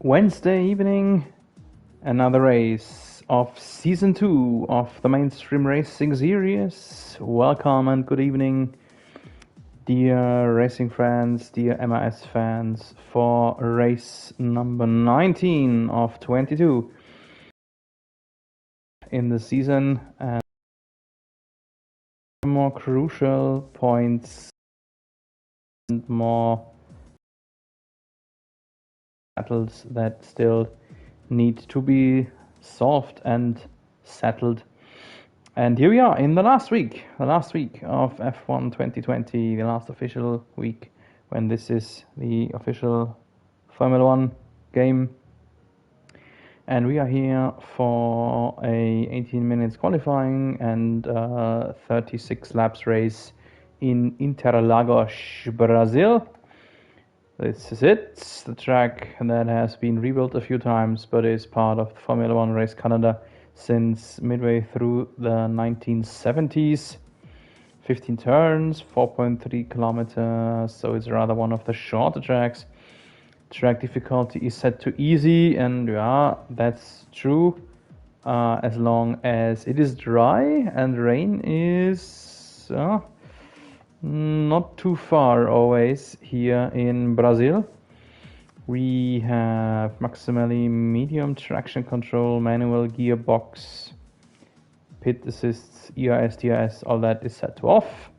Wednesday evening, another race of Season 2 of the Mainstream Racing Series. Welcome and good evening, dear racing fans, dear MIS fans, for race number 19 of 22 in the season, and more crucial points and more battles that still need to be solved and settled. And here we are in the last week of F1 2020, the last official week when this is the official Formula One game. And we are here for a 18 minutes qualifying and 36 laps race in Interlagos, Brazil. This is it, the track that has been rebuilt a few times but is part of the Formula One race calendar since midway through the 1970s. 15 turns, 4.3 kilometers, so it's rather one of the shorter tracks. Track difficulty is set to easy, and yeah, that's true, as long as it is dry and rain is not too far always here in Brazil. We have maximally medium traction control, manual gearbox, pit assists, ERS, DRS, all that is set to off.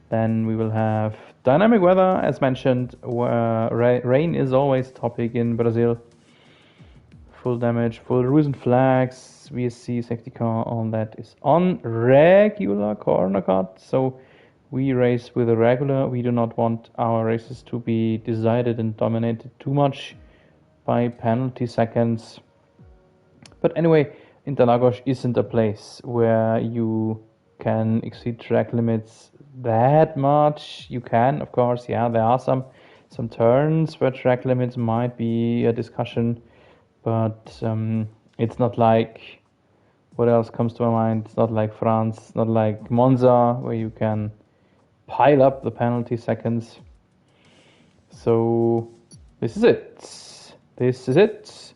Then we will have dynamic weather, as mentioned, where rain is always topic in Brazil. Full damage, full rules and flags, VSC, safety car, all that is on regular corner cut. So we race with a regular. We do not want our races to be decided and dominated too much by penalty seconds. But anyway, Interlagos isn't a place where you can exceed track limits that much. You can, of course, yeah, there are some turns where track limits might be a discussion, but it's not like, what else comes to my mind? It's not like France, it's not like Monza, where you can pile up the penalty seconds. So this is it.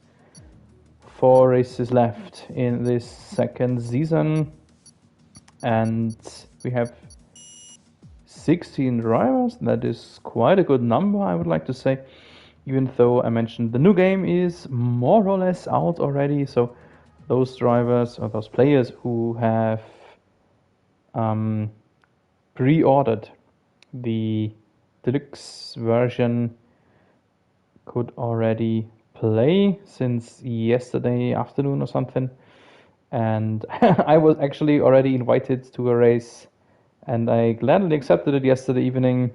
4 races left in this second season, and we have 16 drivers. That is quite a good number, I would like to say, even though I mentioned the new game is more or less out already. So those drivers or those players who have pre-ordered the deluxe version could already play since yesterday afternoon or something. And I was actually already invited to a race, and I gladly accepted it yesterday evening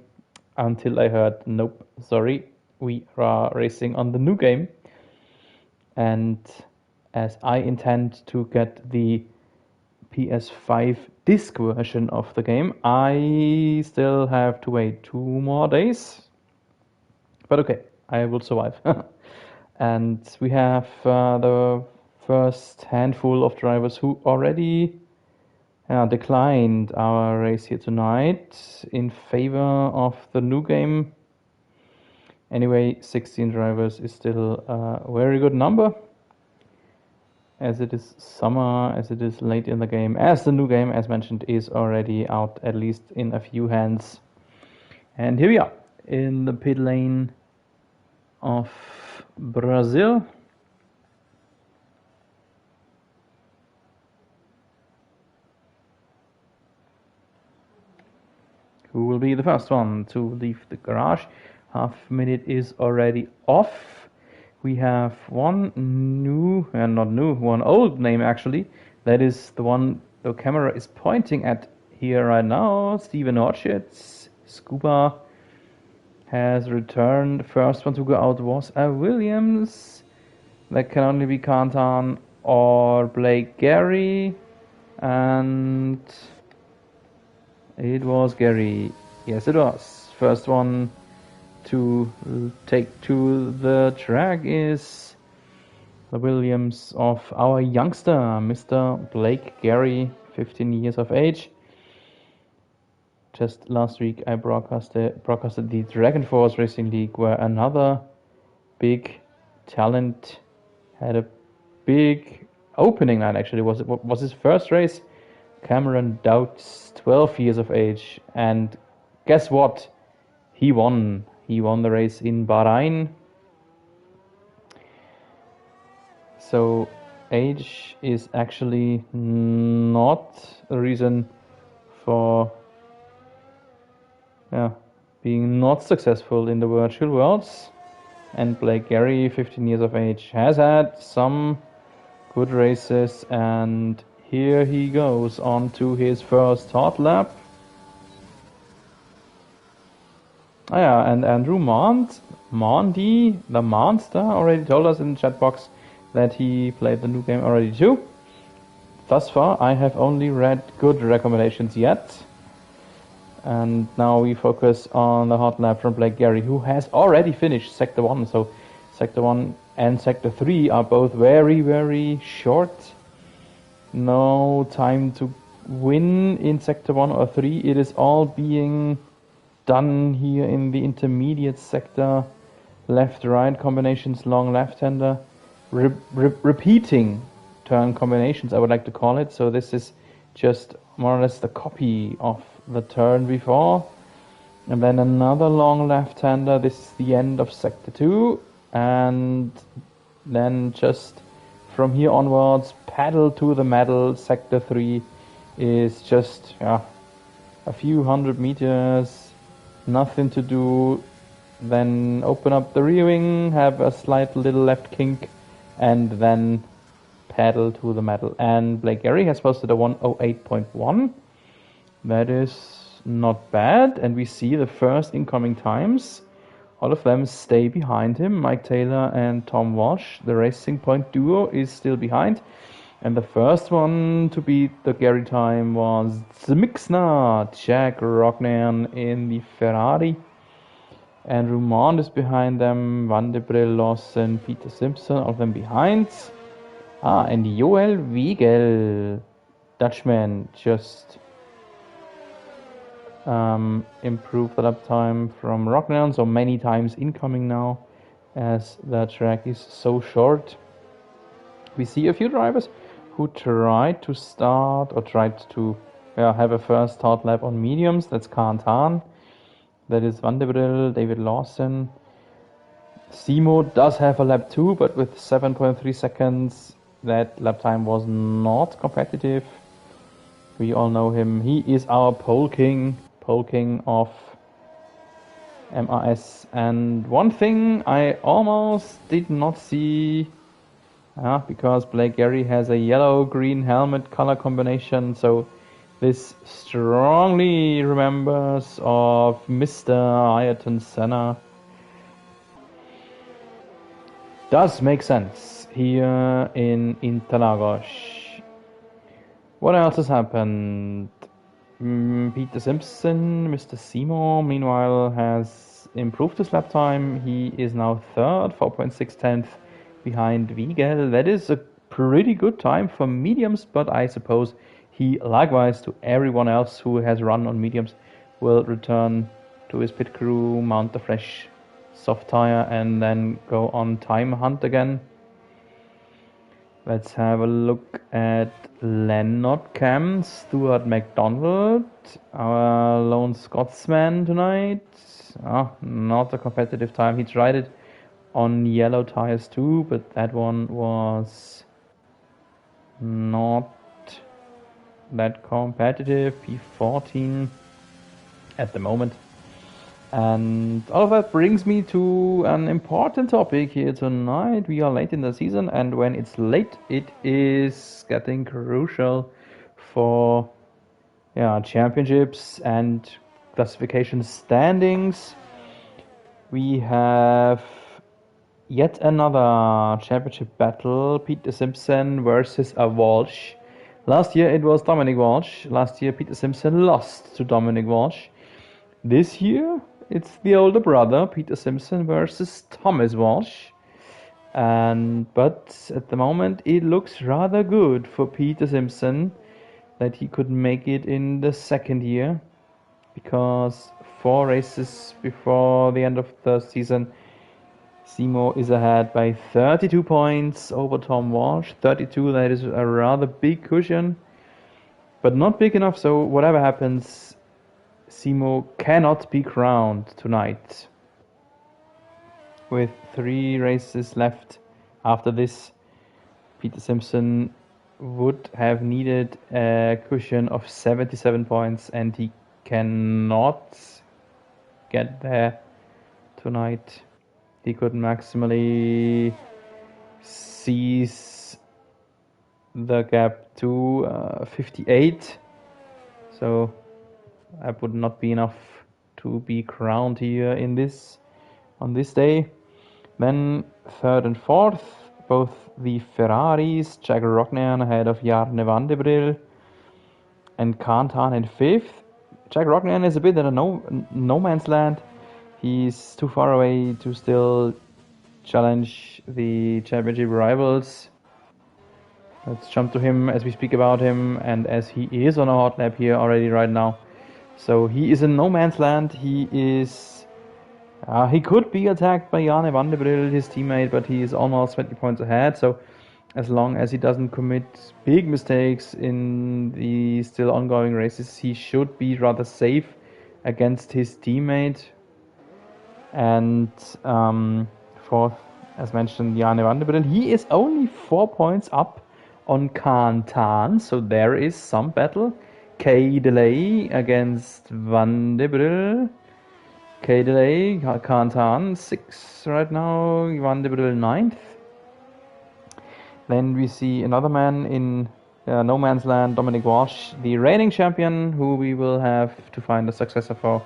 until I heard, nope, sorry, we are racing on the new game. And as I intend to get the PS5 disc version of the game, I still have to wait 2 more days. But okay, I will survive. And we have the first handful of drivers who already declined our race here tonight in favor of the new game. Anyway, 16 drivers is still a very good number, as it is summer, as it is late in the game, as the new game, as mentioned, is already out, at least in a few hands. And here we are in the pit lane of Brazil. Who will be the first one to leave the garage? Half minute is already off. We have one new, one old name actually. That is the one the camera is pointing at here right now. Steven Orchard's Scuba has returned. The first one to go out was a Williams. That can only be Kantan or Blake Gary. And it was Gary. Yes, it was. First one to take to the track is the Williams of our youngster, Mr. Blake Gary, 15 years of age. Just last week I broadcasted the Dragon Force Racing League, where another big talent, had a big opening night. Actually, was his first race. Cameron Doubts, 12 years of age, and guess what? He won. He won the race in Bahrain. So age is actually not a reason for being not successful in the virtual worlds. And Blake Gary, 15 years of age, has had some good races, and here he goes on to his first hot lap. Oh yeah, and Andrew Mondi, the monster, already told us in the chat box that he played the new game already too. Thus far, I have only read good recommendations yet. And now we focus on the hot lap from Blake Gary, who has already finished Sector 1. So Sector 1 and Sector 3 are both very, very short. No time to win in Sector 1 or 3. It is all being done here in the intermediate sector. Left-right combinations, long left-hander. Repeating turn combinations, I would like to call it. So this is just more or less the copy of the turn before. And then another long left-hander. This is the end of Sector 2. And then just from here onwards, pedal to the metal. Sector 3 is just a few hundred meters, nothing to do. Then open up the rear wing, have a slight little left kink, and then pedal to the metal. And Blake Gary has posted a 1:08.1. That is not bad. And we see the first incoming times. All of them stay behind him. Mike Taylor and Tom Walsh. The Racing Point duo is still behind. And the first one to beat the Gary time was Zmixna, Jack Rognan in the Ferrari. Andrew Mond is behind them. Van de Bril, Lawson, Peter Simpson, all of them behind. And Joel Wiegel, Dutchman, just improved the lap time from Rognan, so many times incoming now as the track is so short. We see a few drivers who tried to start or tried to have a first start lap on mediums. That's Kantan, that is Van de Bril, David Lawson. Simo does have a lap 2, but with 7.3 seconds, that lap time was not competitive. We all know him. He is our pole king of MRS. And one thing I almost did not see, because Blake Gary has a yellow-green helmet color combination, so this strongly remembers of Mr. Ayrton Senna. Does make sense here in Interlagos. What else has happened? Peter Simpson, Mr. Seymour, meanwhile, has improved his lap time. He is now third, 4.6 behind Wiegel. That is a pretty good time for mediums, but I suppose he, likewise to everyone else who has run on mediums, will return to his pit crew, mount the fresh soft tire, and then go on time hunt again. Let's have a look at Lennart Cam, Stuart McDonald, our lone Scotsman tonight. Not a competitive time. He tried it on yellow tires too, but that one was not that competitive. P14 at the moment. And all of that brings me to an important topic here tonight. We are late in the season, and when it's late, it is getting crucial for championships and classification standings. We have yet another championship battle, Peter Simpson versus a Walsh. Last year it was Dominic Walsh. Last year Peter Simpson lost to Dominic Walsh. This year it's the older brother, Peter Simpson versus Thomas Walsh. But at the moment it looks rather good for Peter Simpson that he could make it in the second year, because 4 races before the end of the season Simo is ahead by 32 points over Tom Walsh. 32, that is a rather big cushion, but not big enough, so whatever happens, Simo cannot be crowned tonight. With 3 races left after this, Peter Simpson would have needed a cushion of 77 points, and he cannot get there tonight. He could maximally seize the gap to 58, so that would not be enough to be crowned here on this day. Then 3rd and 4th, both the Ferraris, Jack Rognan ahead of Jarne van de Bril, and Kantan in 5th. Jack Rognan is a bit in a no man's land. He's too far away to still challenge the championship rivals. Let's jump to him as we speak about him, and as he is on a hot lap here already right now. So he is in no man's land. He could be attacked by Jarne van de Bril, his teammate, but he is almost 20 points ahead. So as long as he doesn't commit big mistakes in the still ongoing races, he should be rather safe against his teammate. And 4th, as mentioned, Jarne van de Bril. He is only 4 points up on Kantan, so there is some battle. K delay against van de Bril. K delay, Kantan 6 right now, Van de Bril 9th. Then we see another man in no man's land, Dominic Walsh, the reigning champion, who we will have to find a successor for.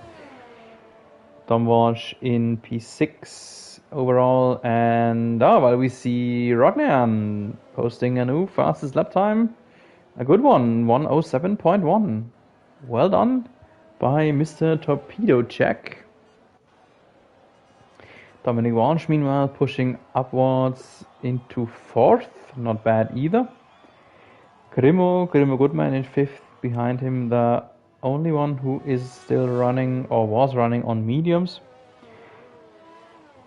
Tom Walsh in P6 overall, and we see Rognan posting a new fastest lap time. A good one, 107.1. Well done by Mr. Torpedo Check. Dominic Walsh, meanwhile, pushing upwards into 4th. Not bad either. Grimo Goodman in 5th. Behind him, the only one who is still running or was running on mediums.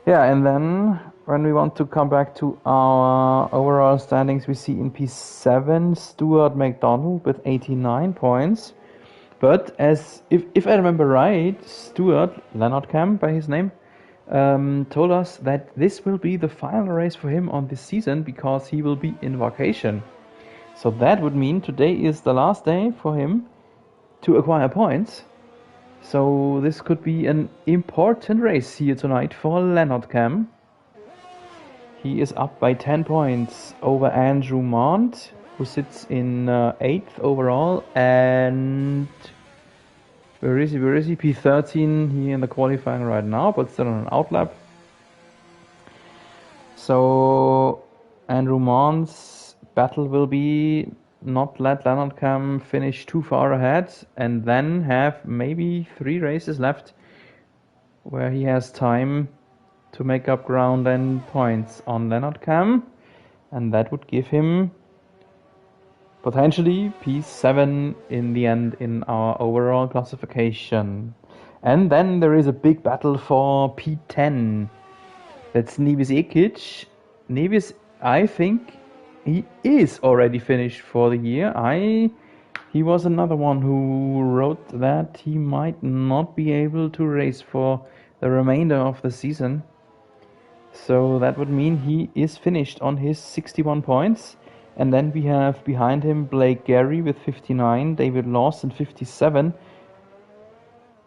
Yeah, and then when we want to come back to our overall standings, we see in P7 Stuart McDonald with 89 points. But as if I remember right, Stuart Leonardcam by his name told us that this will be the final race for him on this season because he will be in vacation. So that would mean today is the last day for him to acquire points. So this could be an important race here tonight for Leonardcam. He is up by 10 points over Andrew Mont, who sits in 8th overall, and where is he? P13 here in the qualifying right now, but still on an outlap. So Andrew Mont's battle will be not let Leonardcam finish too far ahead and then have maybe 3 races left where he has time to make up ground and points on Leonardcam, and that would give him potentially P7 in the end in our overall classification. And then there is a big battle for P10. That's Nevis Ekic. Nevis, I think he is already finished for the year. He was another one who wrote that he might not be able to race for the remainder of the season. So that would mean he is finished on his 61 points. And then we have behind him Blake Gary with 59, David Lawson 57,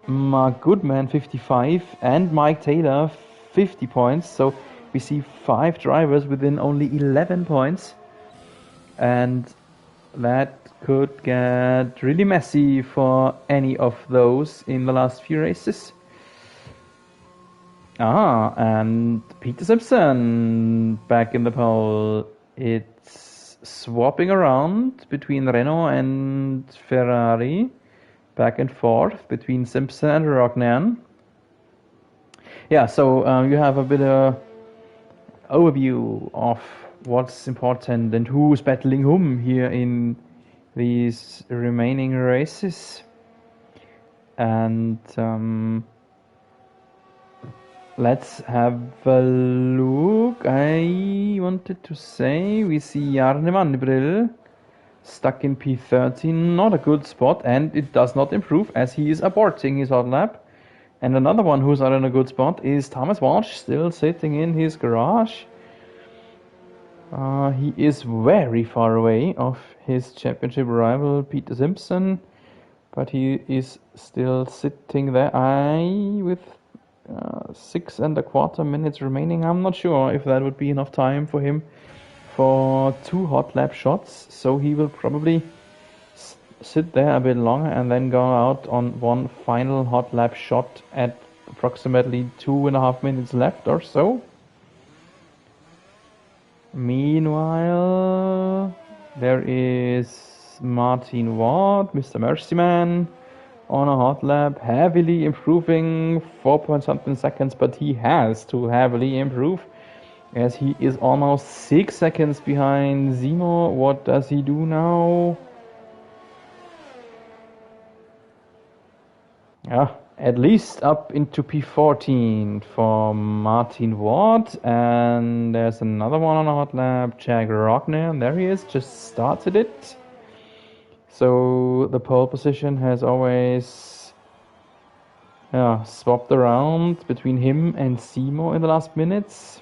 Mark Goodman 55, and Mike Taylor 50 points. So we see 5 drivers within only 11 points. And that could get really messy for any of those in the last few races. And Peter Simpson back in the pole. It's swapping around between Renault and Ferrari, back and forth between Simpson and Rognan. Yeah, so you have a bit of overview of what's important and who's battling whom here in these remaining races. And Let's have a look. I wanted to say we see Jarne Manbrill stuck in P13, not a good spot, and it does not improve as he is aborting his hot lap. And another one who's not in a good spot is Thomas Walsh, still sitting in his garage. He is very far away of his championship rival Peter Simpson, but he is still sitting there. With 6.25 minutes remaining, I'm not sure if that would be enough time for him for 2 hot lap shots, so he will probably sit there a bit longer and then go out on one final hot lap shot at approximately 2.5 minutes left or so. Meanwhile, there is Martin Ward, Mr. Mercy Man, on a hot lap, heavily improving 4 point something seconds, but he has to heavily improve as he is almost 6 seconds behind Zemo. What does he do now? Yeah, at least up into P14 for Martin Ward, and there's another one on a hot lap, Jack Rockner, and there he is, just started it. So the pole position has always swapped around between him and Simo in the last minutes.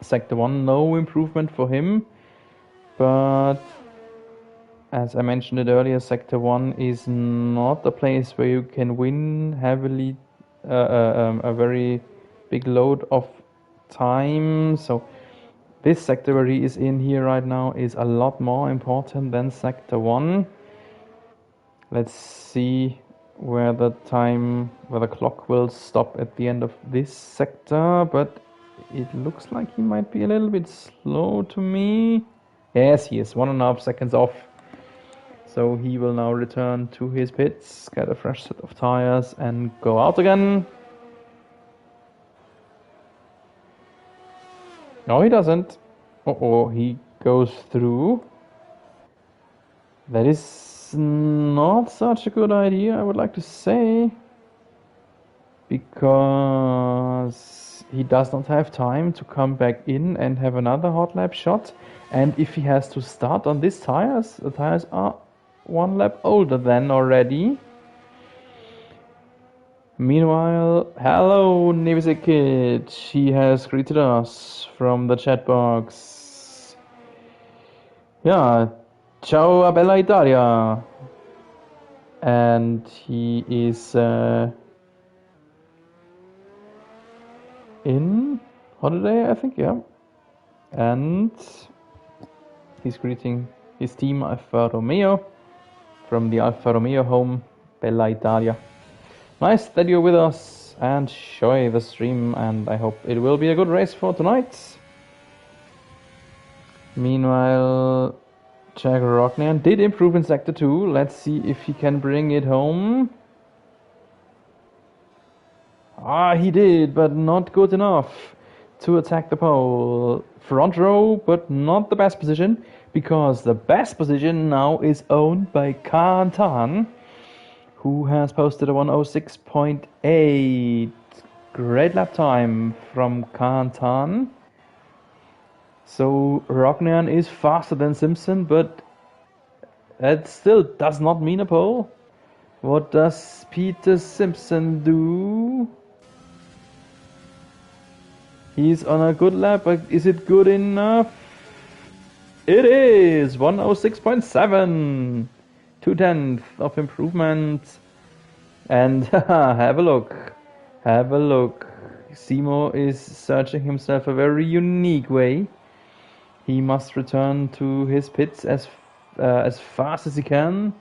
Sector 1, no improvement for him, but as I mentioned it earlier, Sector 1 is not a place where you can win heavily a very big load of time. So this sector where he is in here right now is a lot more important than Sector 1. Let's see where the clock will stop at the end of this sector, but it looks like he might be a little bit slow to me. Yes, he is 1.5 seconds off. So he will now return to his pits, get a fresh set of tires, and go out again. No, he doesn't. Uh-oh, he goes through. That is not such a good idea, I would like to say, because he does not have time to come back in and have another hot lap shot. And if he has to start on these tires, the tires are 1 lap older than already. Meanwhile, hello Nevisek Kid, he has greeted us from the chat box. Yeah, ciao a bella Italia. And he is in holiday, I think, yeah. And he's greeting his team Alfa Romeo from the Alfa Romeo home, Bella Italia. Nice that you're with us and enjoy the stream, and I hope it will be a good race for tonight. Meanwhile, Jack Rocknan did improve in Sector 2. Let's see if he can bring it home. He did, but not good enough to attack the pole. Front row, but not the best position, because the best position now is owned by Khan Tan, who has posted a 106.8. Great lap time from Khan Tan. So Rognan is faster than Simpson, but that still does not mean a pole. What does Peter Simpson do? He's on a good lap, but is it good enough? It is! 106.7! 2/10 of improvement. And have a look. Have a look. Simo is searching himself a very unique way. He must return to his pits as fast as he can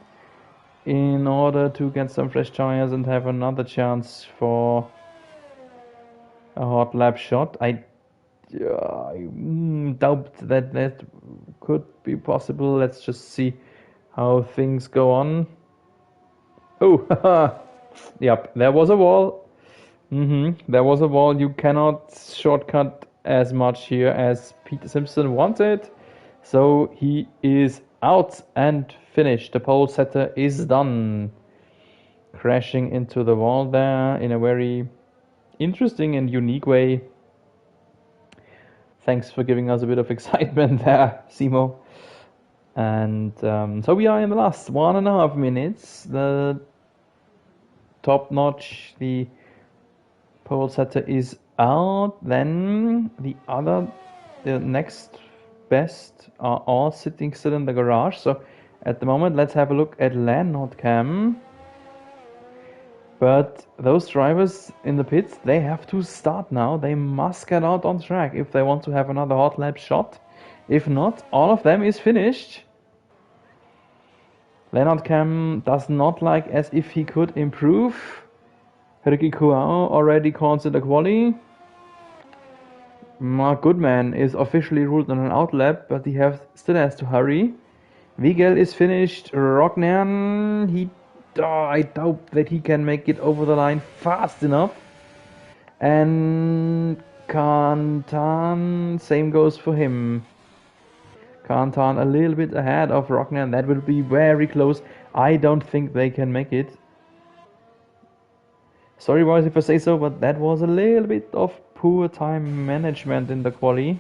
in order to get some fresh tires and have another chance for a hot lap shot. I doubt that could be possible. Let's just see how things go on. Oh, yep, there was a wall. There was a wall. You cannot shortcut as much here as Peter Simpson wanted. So he is out and finished. The pole setter is done. Crashing into the wall there in a very interesting and unique way. Thanks for giving us a bit of excitement there, Simo. And so we are in the last 1.5 minutes. The top notch, the pole setter is out. Then the next best are all sitting still in the garage. So at the moment, let's have a look at Landnot Cam. But those drivers in the pits, they have to start now. They must get out on track if they want to have another hot lap shot. If not, all of them is finished. Leonard Cam does not like as if he could improve. Ricky Kuao already calls it a quali. Mark Goodman is officially ruled on an outlap, but still has to hurry. Wigel is finished. Rognan, I doubt that he can make it over the line fast enough. And Kantan, same goes for him. Kantan a little bit ahead of Rognan. That will be very close. I don't think they can make it. Sorry boys if I say so, but that was a little bit of poor time management in the quali.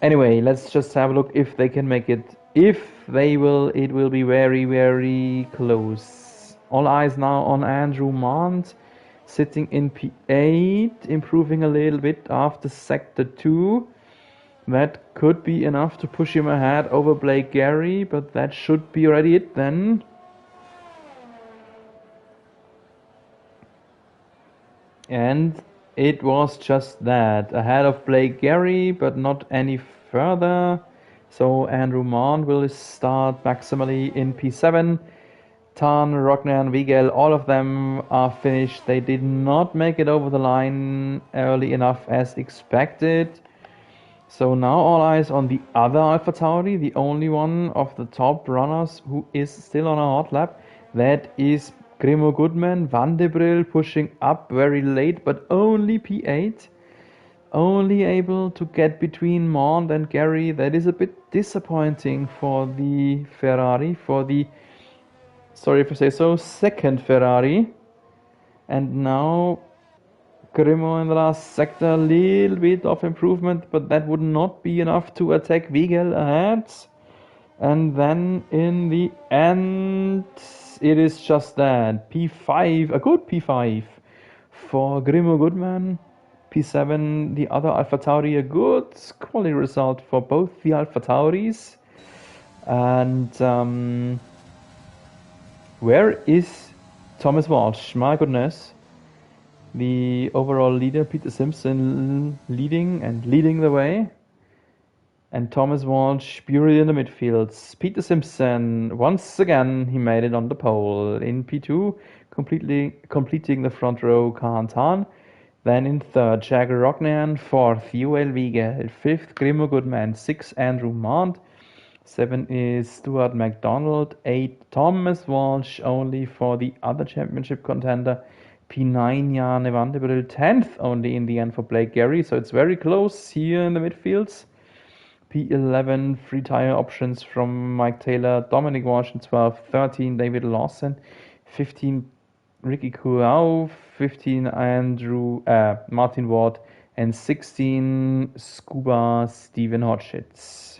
Anyway, let's just have a look if they can make it. If they will, it will be very, very close. All eyes now on Andrew Mont, sitting in P8, improving a little bit after Sector 2. That could be enough to push him ahead over Blake Gary, but that should be already it then. And it was just that. Ahead of Blake Gary, but not any further. So Andrew Mond will start maximally in P7. Tan, Rognan, Wigel, all of them are finished. They did not make it over the line early enough as expected. So now all eyes on the other Alpha Tauri, the only one of the top runners who is still on a hot lap. That is Grimo Goodman, Van de Brill pushing up very late, but only P8. Only able to get between Mond and Gary. That is a bit disappointing for the Ferrari, for the, sorry if I say so, second Ferrari. And now Grimo in the last sector, a little bit of improvement, but that would not be enough to attack Wigel ahead. And then in the end, it is just that. P5, a good P5 for Grimo Goodman. P7, the other Alpha Tauri, a good quality result for both the Alpha Tauris. And where is Thomas Walsh? My goodness. The overall leader, Peter Simpson, leading the way. And Thomas Walsh buried in the midfields. Peter Simpson, once again, he made it on the pole. In P2, completing the front row, Kaan Tan. Then in third, Jagger Rognan. Fourth, Joel Wiegel. Fifth, Grimo Goodman. Six, Andrew Mont. 7 is Stuart McDonald. 8, Thomas Walsh, only for the other championship contender. P9, Jan van der Bril. 10th only in the end for Blake Gary. So it's very close here in the midfields. P11, free tire options from Mike Taylor. Dominic Walsh in 12. 13, David Lawson. 15, Ricky Kuau. 15, Martin Ward. And 16, Scuba Stephen Hodgitz.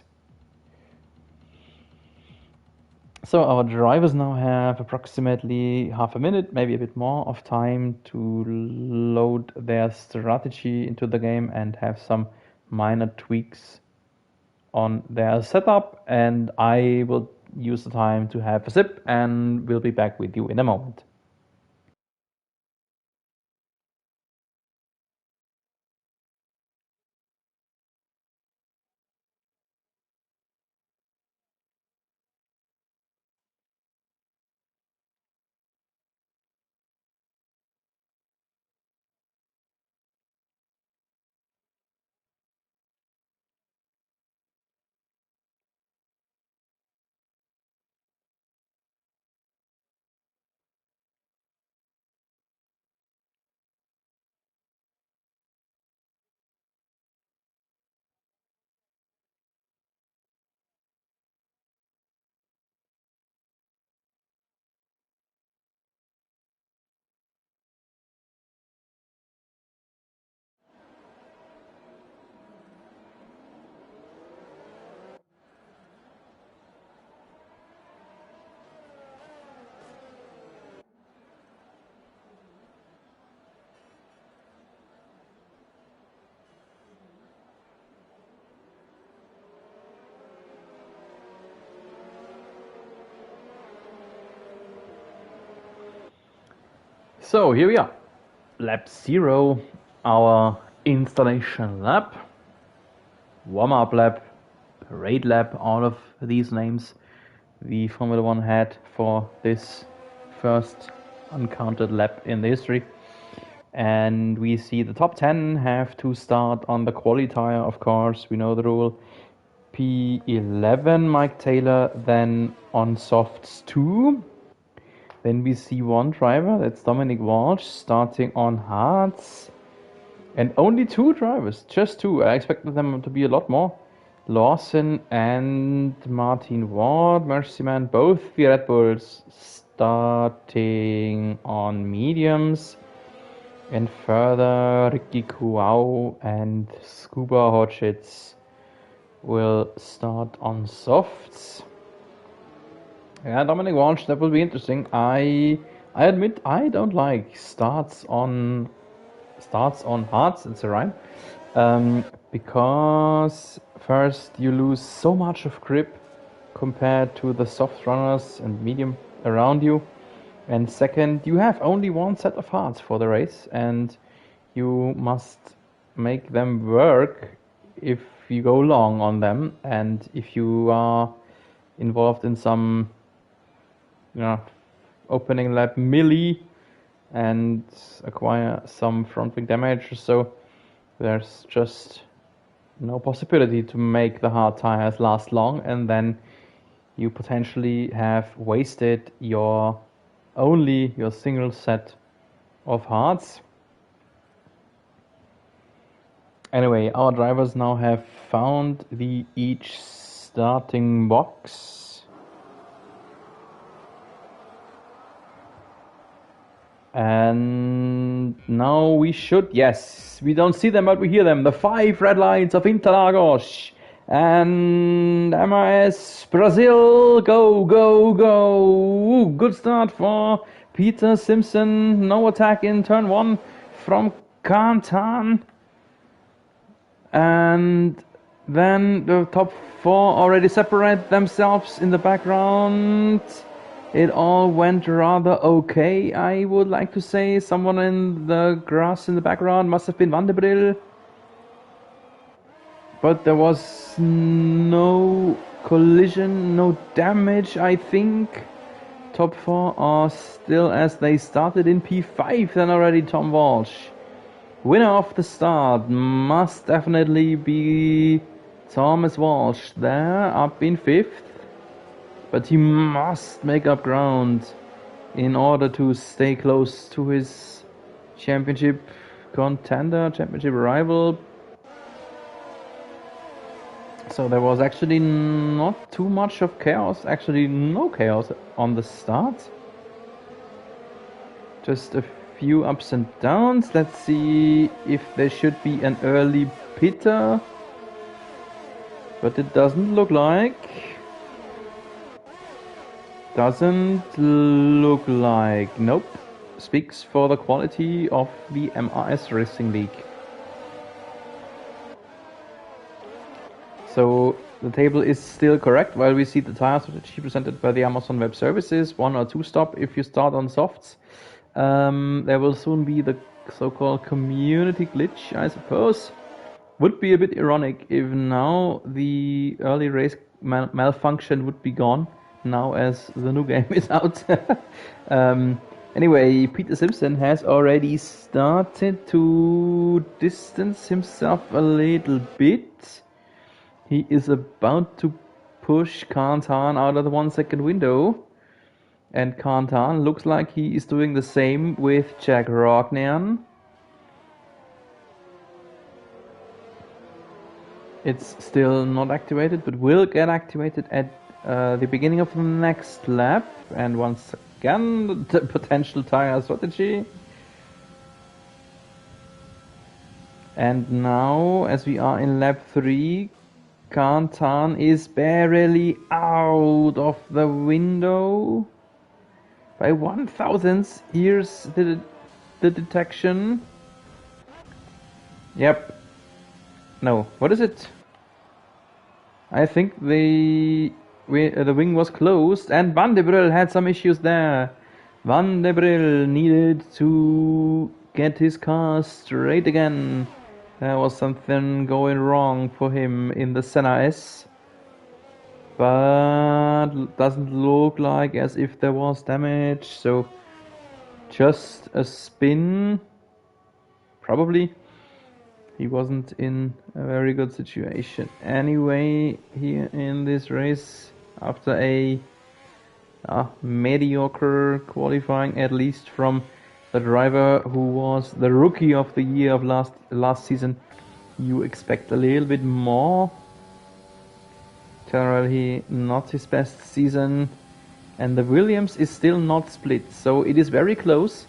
So our drivers now have approximately half a minute, maybe a bit more of time to load their strategy into the game and have some minor tweaks on their setup. And I will use the time to have a sip and we'll be back with you in a moment. So here we are, lap 0, our installation lap, warm-up lap, parade lap, all of these names the Formula 1 had for this first uncounted lap in the history. And we see the top 10 have to start on the quali tire, of course, we know the rule. P11 Mike Taylor, then on softs 2. Then we see one driver, that's Dominic Walsh, starting on hards. And only 2 drivers, just 2. I expected them to be a lot more. Lawson and Martin Ward, Mercyman, both the Red Bulls starting on mediums. And further, Ricky Kuau and Scuba Hodgets will start on softs. Yeah, Dominic Walsh, that will be interesting. I admit I don't like starts on hards. It's a rhyme. Because first you lose so much of grip compared to the soft runners and medium around you, and second you have only one set of hards for the race, and you must make them work if you go long on them, and if you are involved in some opening lap melee and acquire some front wing damage or so, there's just no possibility to make the hard tires last long, and then you potentially have wasted your single set of hards. Anyway, our drivers now have found each starting box. And now we should, yes, we don't see them but we hear them, the 5 red lights of Interlagos. And MRS Brazil, go, go, go. Ooh, good start for Peter Simpson. No attack in turn 1 from Kantan. And then the top 4 already separate themselves in the background. It all went rather okay, I would like to say. Someone in the grass in the background must have been Van der Brill. But there was no collision, no damage, I think. Top 4 are still as they started in P5, then already Tom Walsh. Winner of the start must definitely be Thomas Walsh there, up in 5th. But he must make up ground in order to stay close to his championship contender, championship rival. So there was actually not too much of chaos, actually no chaos on the start. Just a few ups and downs. Let's see if there should be an early pitter. But it doesn't look like. Nope. Speaks for the quality of the MRS Racing League. So the table is still correct, while we see the tire strategy presented by the Amazon Web Services, 1 or 2 stop if you start on softs. There will soon be the so-called community glitch, I suppose. Would be a bit ironic if now the early race malfunction would be gone, now as the new game is out. Anyway, Peter Simpson has already started to distance himself a little bit. He is about to push Kantan out of the 1 second window. And Kantan looks like he is doing the same with Jack Rognan. It's still not activated, but will get activated at the beginning of the next lap. And once again, the potential tire strategy. And now, as we are in lap 3, Kantan is barely out of the window. By 1/1000, here's the detection. Yep. No, what is it? I think the wing was closed, and Van der Brill had some issues there. Van der Brill needed to get his car straight again. There was something going wrong for him in the Senna S, but doesn't look like as if there was damage, so just a spin, probably. He wasn't in a very good situation anyway here in this race after a mediocre qualifying, at least from the driver who was the rookie of the year of last season. You expect a little bit more. Generally not his best season, and the Williams is still not split, so it is very close,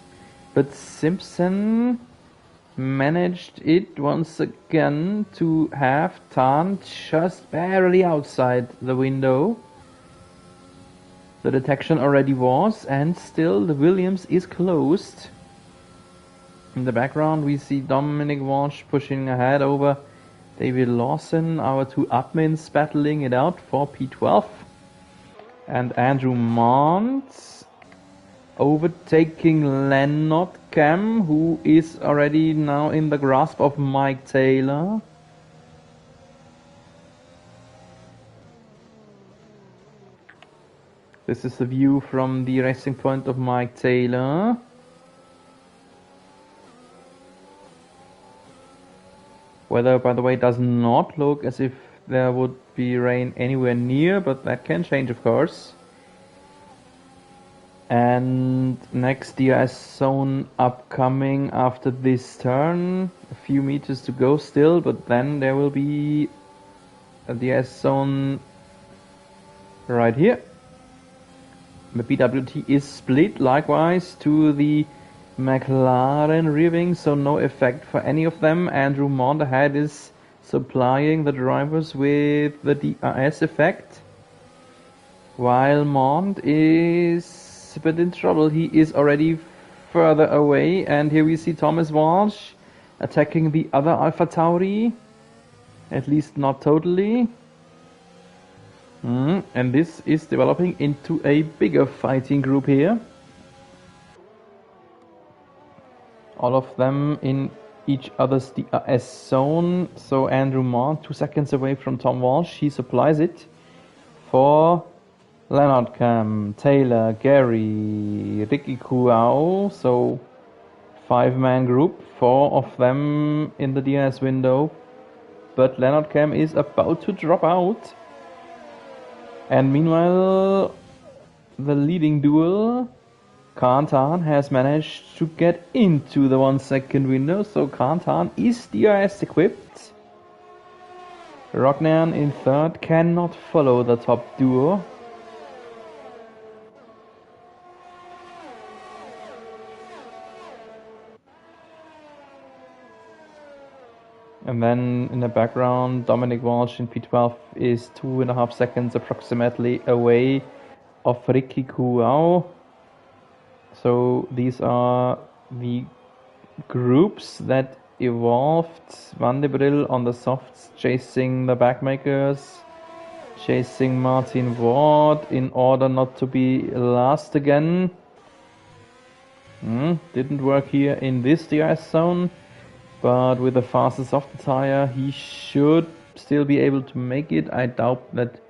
but Simpson managed it once again to have Tan just barely outside the window. The detection already was, and still the Williams is closed. In the background we see Dominic Walsh pushing ahead over David Lawson, our two admins battling it out for P12. And Andrew Mont overtaking Leonard Cam, who is already now in the grasp of Mike Taylor. This is the view from the racing point of Mike Taylor. Weather, by the way, does not look as if there would be rain anywhere near, but that can change, of course. And next DRS zone upcoming after this turn. A few meters to go still, but then there will be a DRS zone right here. The BWT is split likewise to the McLaren rear wing, so no effect for any of them. Andrew Mont ahead is supplying the drivers with the DRS effect, while Mont is a bit in trouble. He is already further away, and here we see Thomas Walsh attacking the other Alpha Tauri, at least not totally. And this is developing into a bigger fighting group here. All of them in each other's DRS zone. So Andrew Mont 2 seconds away from Tom Walsh. He supplies it for Leonard Cam, Taylor, Gary, Ricky Kuao. So 5-man group, 4 of them in the DRS window. But Leonard Cam is about to drop out. And meanwhile, the leading duel, Kantan, has managed to get into the 1 second window, so Kantan is DRS equipped. Rognan in third cannot follow the top duo. And then in the background, Dominic Walsh in P12 is 2.5 seconds approximately away of Ricky Kuao. So these are the groups that evolved. Van der Brill on the softs chasing the backmakers, chasing Martin Ward in order not to be last again. Didn't work here in this DRS zone. But with a faster soft tire, he should still be able to make it. I doubt that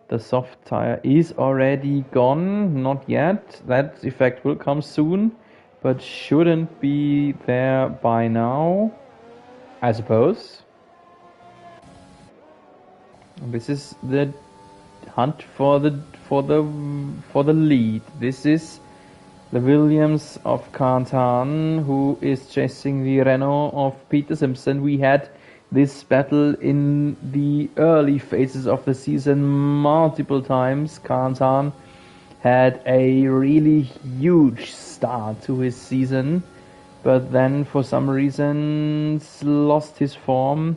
the soft tire is already gone. Not yet. That effect will come soon, but shouldn't be there by now, I suppose. This is the hunt for the lead. This is the Williams of Kantan, who is chasing the Renault of Peter Simpson. We had this battle in the early phases of the season multiple times. Kantan had a really huge start to his season, but then for some reasons lost his form.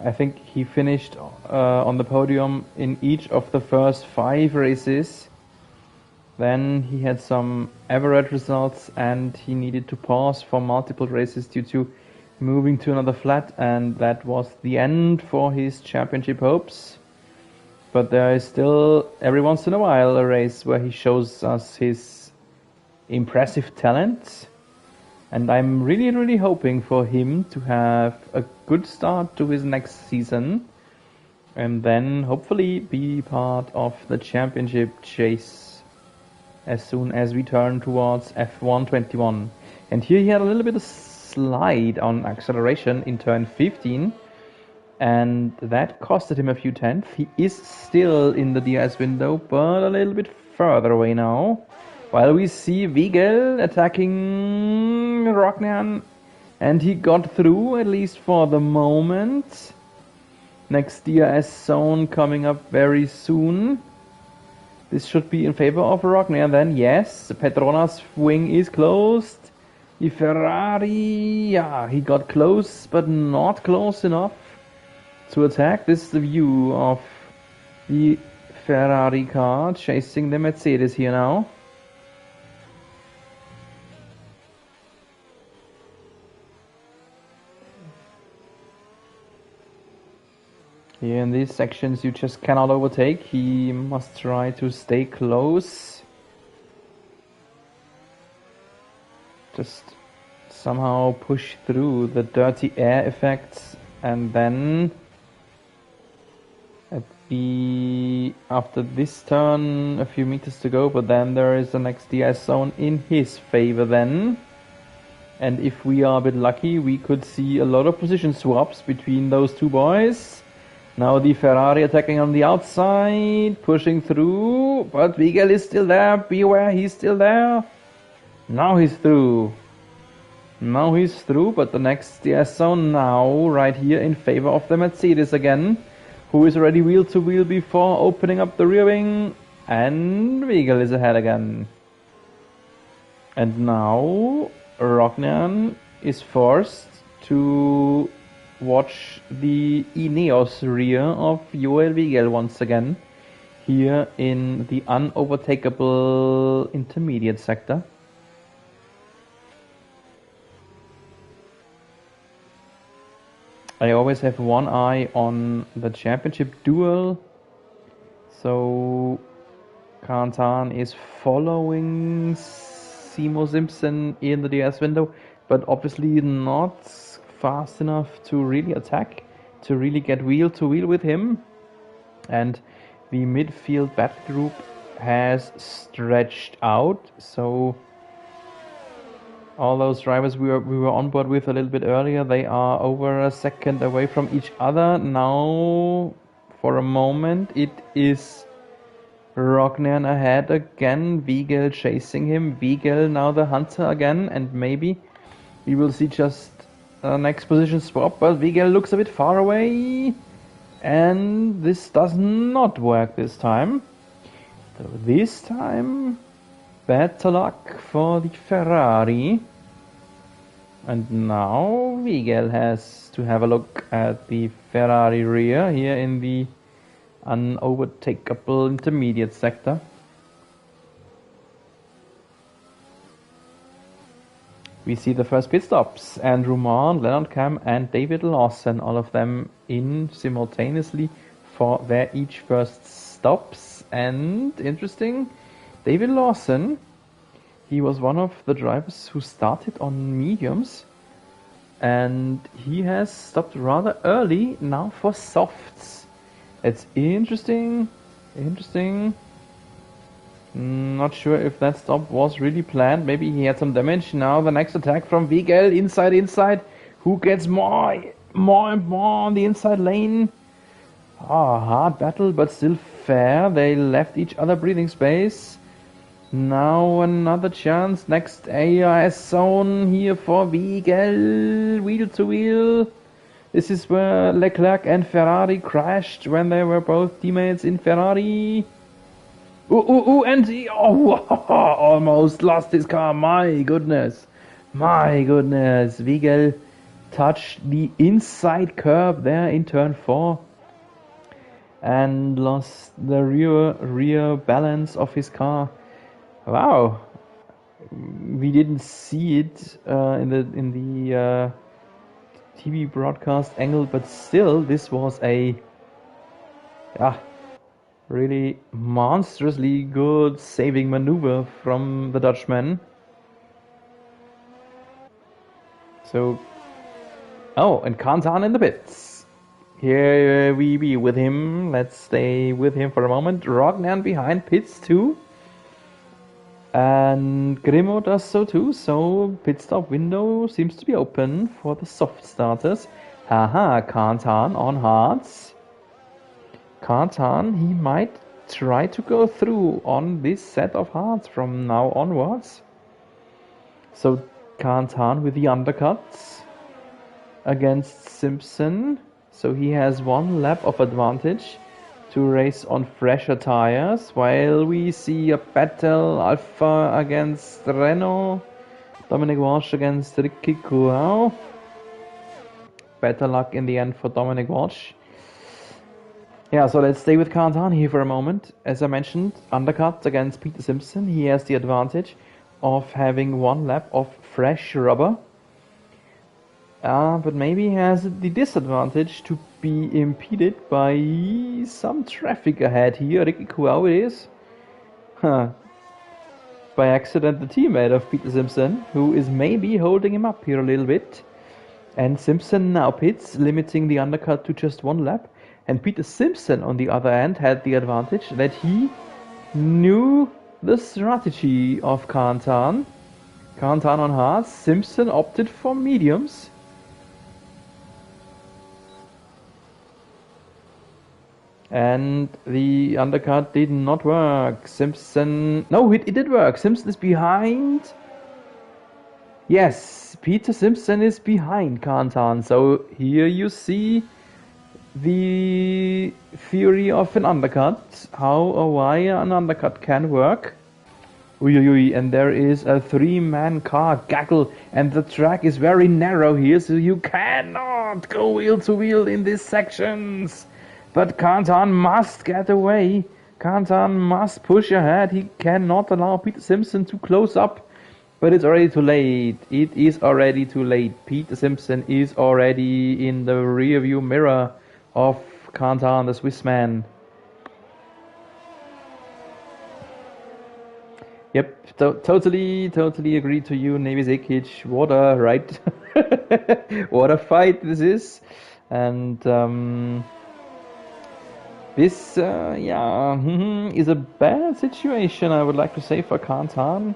I think he finished on the podium in each of the first 5 races. Then he had some average results and he needed to pause for multiple races due to moving to another flat, and that was the end for his championship hopes. But there is still, every once in a while, a race where he shows us his impressive talent. And I'm really, really hoping for him to have a good start to his next season. And then hopefully be part of the championship chase as soon as we turn towards F1 21. And here he had a little bit of slide on acceleration in turn 15. And that costed him a few tenths. He is still in the DRS window, but a little bit further away now. While we see Wiegel attacking Rognan, and he got through, at least for the moment. Next DRS zone coming up very soon. This should be in favor of Rognan then, yes. Petronas wing is closed. The Ferrari, yeah, he got close, but not close enough to attack. This is the view of the Ferrari car chasing the Mercedes here now. Here in these sections you just cannot overtake. He must try to stay close. Just somehow push through the dirty air effects, and then after this turn a few meters to go, but then there is the next DRS zone in his favor then. And if we are a bit lucky, we could see a lot of position swaps between those two boys. Now the Ferrari attacking on the outside, pushing through, but Wiegel is still there. Beware, he's still there. Now he's through. Now he's through, but the next DRS zone now right here in favor of the Mercedes again, who is already wheel to wheel before opening up the rear wing, and Wiegel is ahead again. And now Rognan is forced to watch the Ineos rear of Joel Wiegel once again here in the unovertakeable intermediate sector. I always have one eye on the championship duel, so Kantan is following Simo Simpson in the DRS window, but obviously not fast enough to really attack, to really get wheel to wheel with him. And the midfield battle group has stretched out, so all those drivers we were on board with a little bit earlier, they are over a second away from each other. Now, for a moment, it is Rognan ahead again, Wiegel chasing him, Wiegel now the hunter again, and maybe we will see just a next position swap, but Wiegel looks a bit far away, and this does not work this time. So this time, better luck for the Ferrari. And now Wiegel has to have a look at the Ferrari rear here in the unovertakeable intermediate sector. We see the first pit stops. Andrew Mann, Leonard Cam and David Lawson, all of them in simultaneously for their each first stops. And interesting, David Lawson, he was one of the drivers who started on mediums, and he has stopped rather early now for softs. It's interesting. Not sure if that stop was really planned. Maybe he had some damage. Now the next attack from Wiegel, inside. Who gets more and more on the inside lane? Hard battle, but still fair. They left each other breathing space. Now another chance. Next ARS zone here for Wiegel. Wheel to wheel. This is where Leclerc and Ferrari crashed when they were both teammates in Ferrari. And he almost lost his car. My goodness. Wiegel touched the inside curb there in turn 4 and lost the rear balance of his car. Wow, we didn't see it in the TV broadcast angle, but still, this was a Really monstrously good saving maneuver from the Dutchman. So, oh, and Kantan in the pits. Here we be with him. Let's stay with him for a moment. Rognan behind pits too. And Grimo does so too, so pit stop window seems to be open for the soft starters. Haha, Kantan on hards. Kantan, he might try to go through on this set of hards from now onwards. So Kantan with the undercuts against Simpson. So he has one lap of advantage to race on fresher tires, while we see a battle Alpha against Renault, Dominic Walsh against Ricky Kuao. Better luck in the end for Dominic Walsh. Yeah, so let's stay with Kantan here for a moment. As I mentioned, undercut against Peter Simpson. He has the advantage of having one lap of fresh rubber. But maybe he has the disadvantage to be impeded by some traffic ahead here. Ricky Kuao it is. By accident, the teammate of Peter Simpson, who is maybe holding him up here a little bit. And Simpson now pits, limiting the undercut to just one lap. And Peter Simpson, on the other hand, had the advantage that he knew the strategy of Kantan. Kantan on hards, Simpson opted for mediums. And the undercut did not work. Simpson... No, it did work. Simpson is behind. Yes, Peter Simpson is behind Kantan. So here you see the theory of an undercut. How or why an undercut can work. Ui, and there is a three-man car gaggle, and the track is very narrow here, so you cannot go wheel to wheel in these sections. But Kantan must get away. Kantan must push ahead. He cannot allow Peter Simpson to close up. But it's already too late. It is already too late. Peter Simpson is already in the rearview mirror of Kantan, the Swiss man. Yep, totally agree to you, Navy Zekic. What a right, what a fight this is, and this, is a bad situation, I would like to say, for Kantan.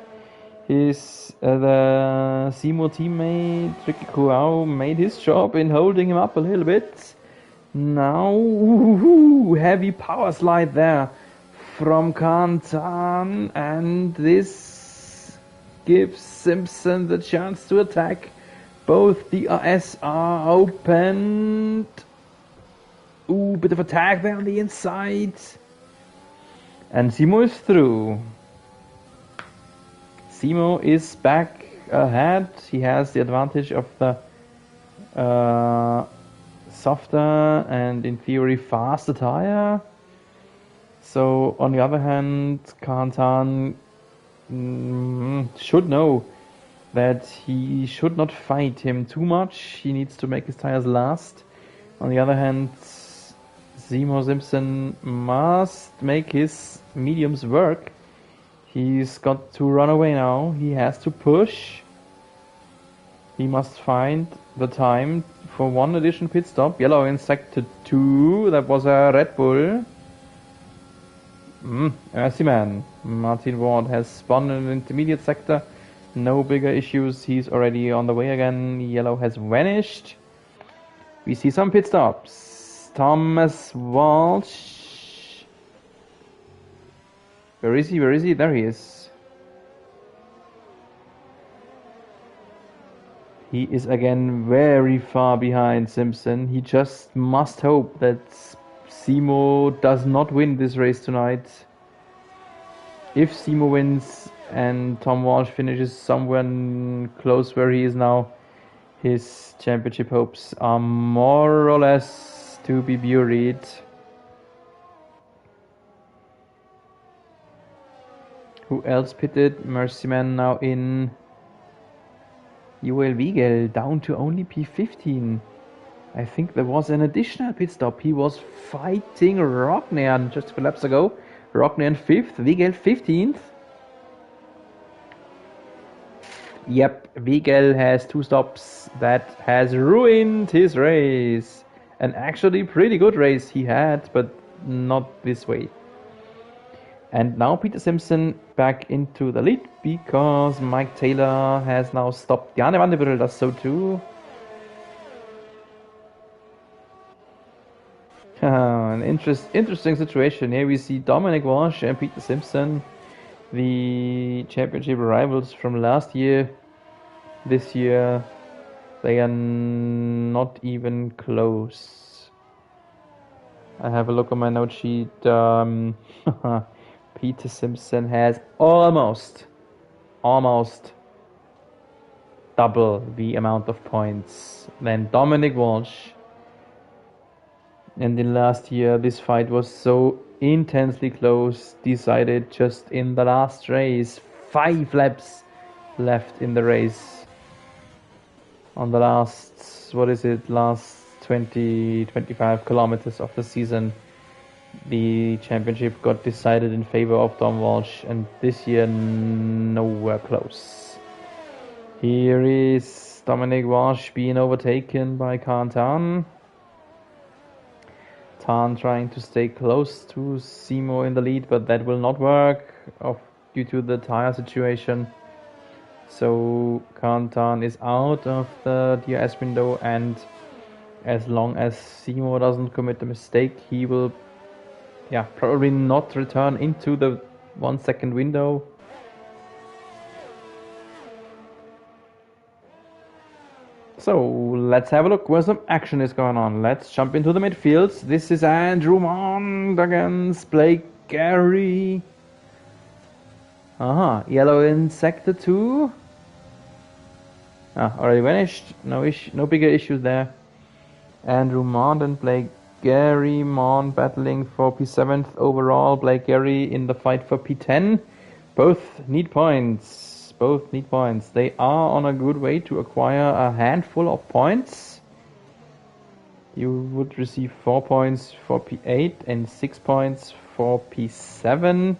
His the Simo teammate Ricky Kuao made his job in holding him up a little bit. Now, heavy power slide there from Kantan, and this gives Simpson the chance to attack. Both DRS are opened. Ooh, bit of attack there on the inside. And Simo is through. Simo is back ahead. He has the advantage of the softer and, in theory, faster tire. So, on the other hand, Kantan should know that he should not fight him too much. He needs to make his tires last. On the other hand, Simo Simpson must make his mediums work. He's got to run away now. He has to push. He must find the time for one additional pit stop. Yellow in sector 2. That was a Red Bull. Mercy man. Martin Ward has spun in an intermediate sector. No bigger issues. He's already on the way again. Yellow has vanished. We see some pit stops. Thomas Walsh. Where is he? Where is he? There he is. He is again very far behind Simpson. He just must hope that Simo does not win this race tonight. If Simo wins and Tom Walsh finishes somewhere close where he is now, his championship hopes are more or less to be buried. Who else pitted? Mercyman now in. Joel Wiegel down to only P15. I think there was an additional pit stop. He was fighting Rognian just a few laps ago. Rognian 5th, Wigel 15th. Yep, Wigel has 2 stops. That has ruined his race. An actually pretty good race he had, but not this way. And now Peter Simpson back into the lead because Mike Taylor has now stopped. Jane van der Breggen does so too. An interesting situation. Here we see Dominic Walsh and Peter Simpson, the championship rivals from last year. This year, they are not even close. I have a look on my note sheet. Peter Simpson has almost double the amount of points than Dominic Walsh. And in last year, this fight was so intensely close, decided just in the last race. 5 laps left in the race. On the last, last 25 kilometers of the season, the championship got decided in favor of Dom Walsh, and this year nowhere close. Here is Dominic Walsh being overtaken by Tan. Tan trying to stay close to Simo in the lead, but that will not work due to the tire situation. So Tan is out of the DRS window, and as long as Simo doesn't commit a mistake, he will probably not return into the 1 second window. So let's have a look where some action is going on. Let's jump into the midfields. This is Andrew Mond against Blake Gary. Yellow in sector 2. Already vanished. No bigger issues there. Andrew Mond and Blake Gary. Mond battling for P7th overall. Blake Gary in the fight for P10. Both need points. They are on a good way to acquire a handful of points. You would receive 4 points for P8 and 6 points for P7.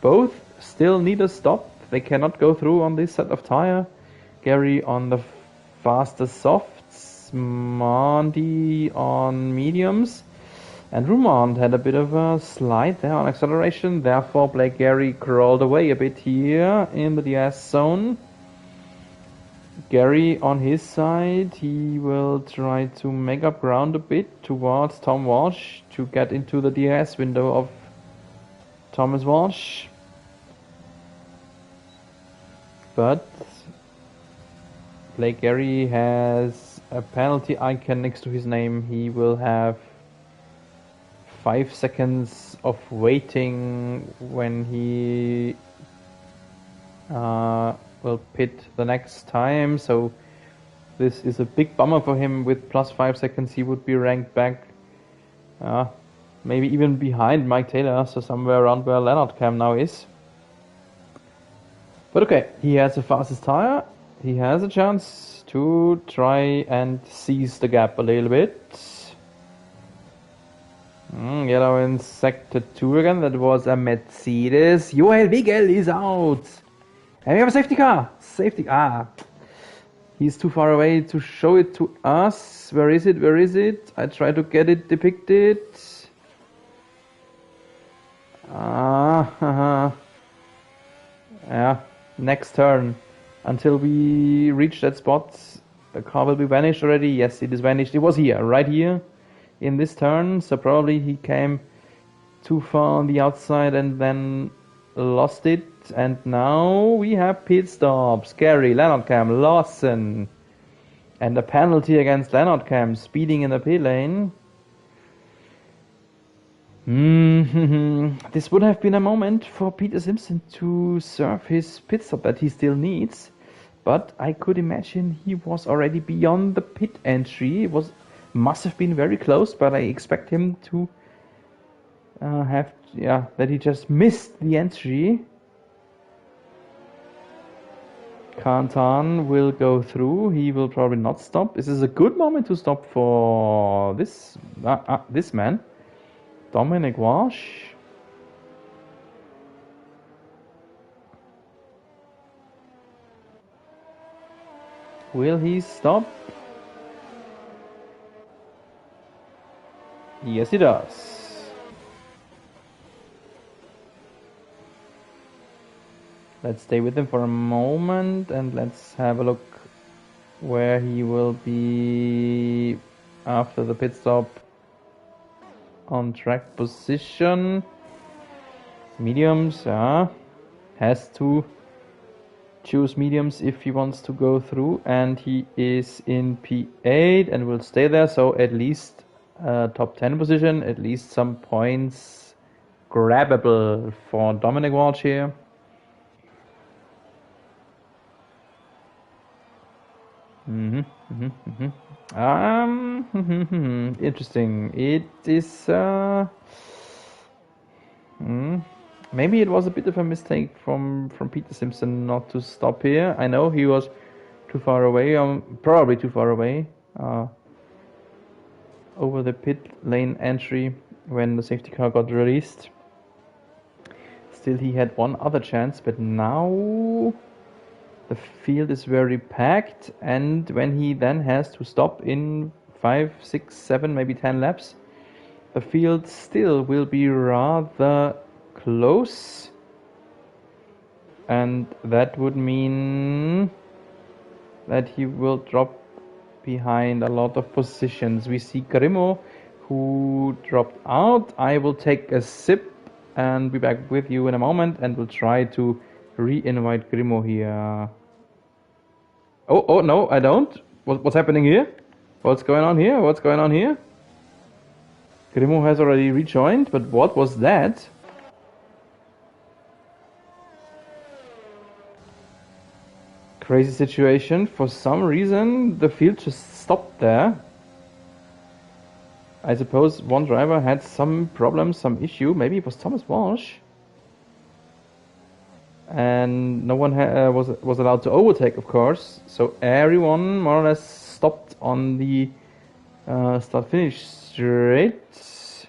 Both still need a stop. They cannot go through on this set of tire. Gary on the faster softs, Mondi on mediums. And Rumond had a bit of a slide there on acceleration, therefore Blake Gary crawled away a bit here in the DS zone. Gary on his side, he will try to make up ground a bit towards Tom Walsh to get into the DS window of Thomas Walsh. But Blake Gary has a penalty icon next to his name. He will have 5 seconds of waiting when he will pit the next time, so this is a big bummer for him. With plus 5 seconds he would be ranked back maybe even behind Mike Taylor, so somewhere around where Leonard Cam now is. But okay, he has the fastest tire. He has a chance to try and seize the gap a little bit. Yellow in sector 2 again. That was a Mercedes. Joel Wigel is out. And we have a safety car. He's too far away to show it to us. Where is it? I try to get it depicted. Next turn. Until we reach that spot, the car will be vanished already. Yes, it is vanished. It was here, right here in this turn. So probably he came too far on the outside and then lost it. And now we have pit stops. Gary, Leonard Cam, Lawson. And a penalty against Leonard Cam, speeding in the pit lane. This would have been a moment for Peter Simpson to serve his pit stop that he still needs. But I could imagine he was already beyond the pit entry. Must have been very close, but I expect him to that he just missed the entry. Kantan will go through. He will probably not stop. This is a good moment to stop for this man, Dominic Walsh. Will he stop? Yes, he does. Let's stay with him for a moment and let's have a look where he will be after the pit stop. On track position. Mediums, has to choose mediums if he wants to go through, and he is in P8 and will stay there, so at least top 10 position, at least some points grabbable for Dominic Walsh here. Interesting. It is maybe it was a bit of a mistake from Peter Simpson not to stop here. I know he was too far away, probably too far away over the pit lane entry when the safety car got released. Still, he had one other chance, but now the field is very packed, and when he then has to stop in 5, 6, 7, maybe 10 laps, the field still will be rather close, and that would mean that he will drop behind a lot of positions. We see Grimo, who dropped out. I will take a sip and be back with you in a moment, and we'll try to re-invite Grimo here. Oh no, I don't. What's happening here? What's going on here? What's going on here? Grimo has already rejoined, but what was that? Crazy situation. For some reason, the field just stopped there. I suppose one driver had some problem, some issue. Maybe it was Thomas Walsh. And no one was allowed to overtake, of course. So everyone more or less stopped on the start-finish straight.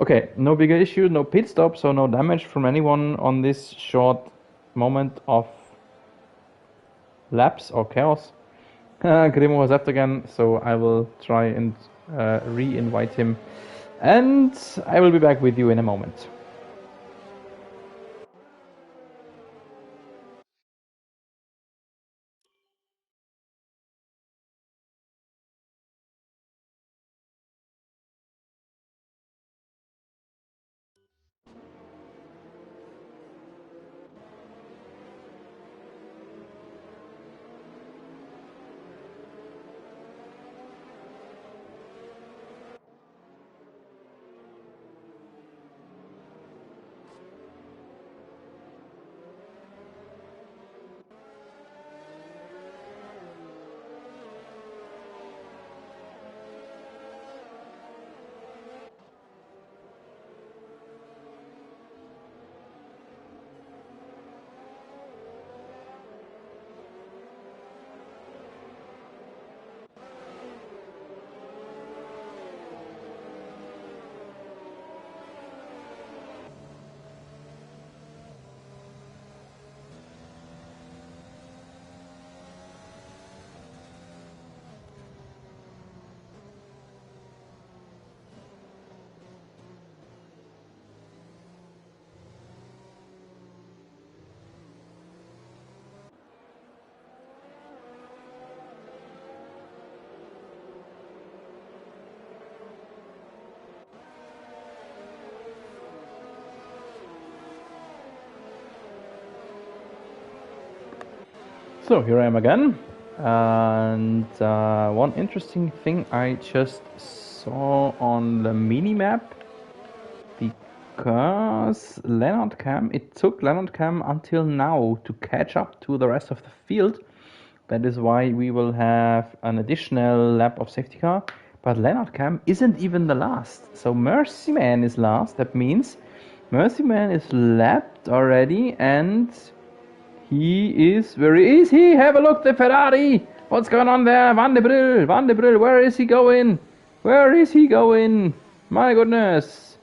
Okay, no bigger issue, no pit stop, so no damage from anyone on this short moment of lapse or chaos. Grimo was left again, so I will try and re-invite him. And I will be back with you in a moment. So here I am again, and one interesting thing I just saw on the mini-map, because it took Leonard Cam until now to catch up to the rest of the field. That is why we will have an additional lap of safety car, but Leonard Cam isn't even the last. So Mercyman is last. That means Mercyman is lapped already, and Where is he? Have a look, the Ferrari! What's going on there? Van de Brill, where is he going? Where is he going? My goodness.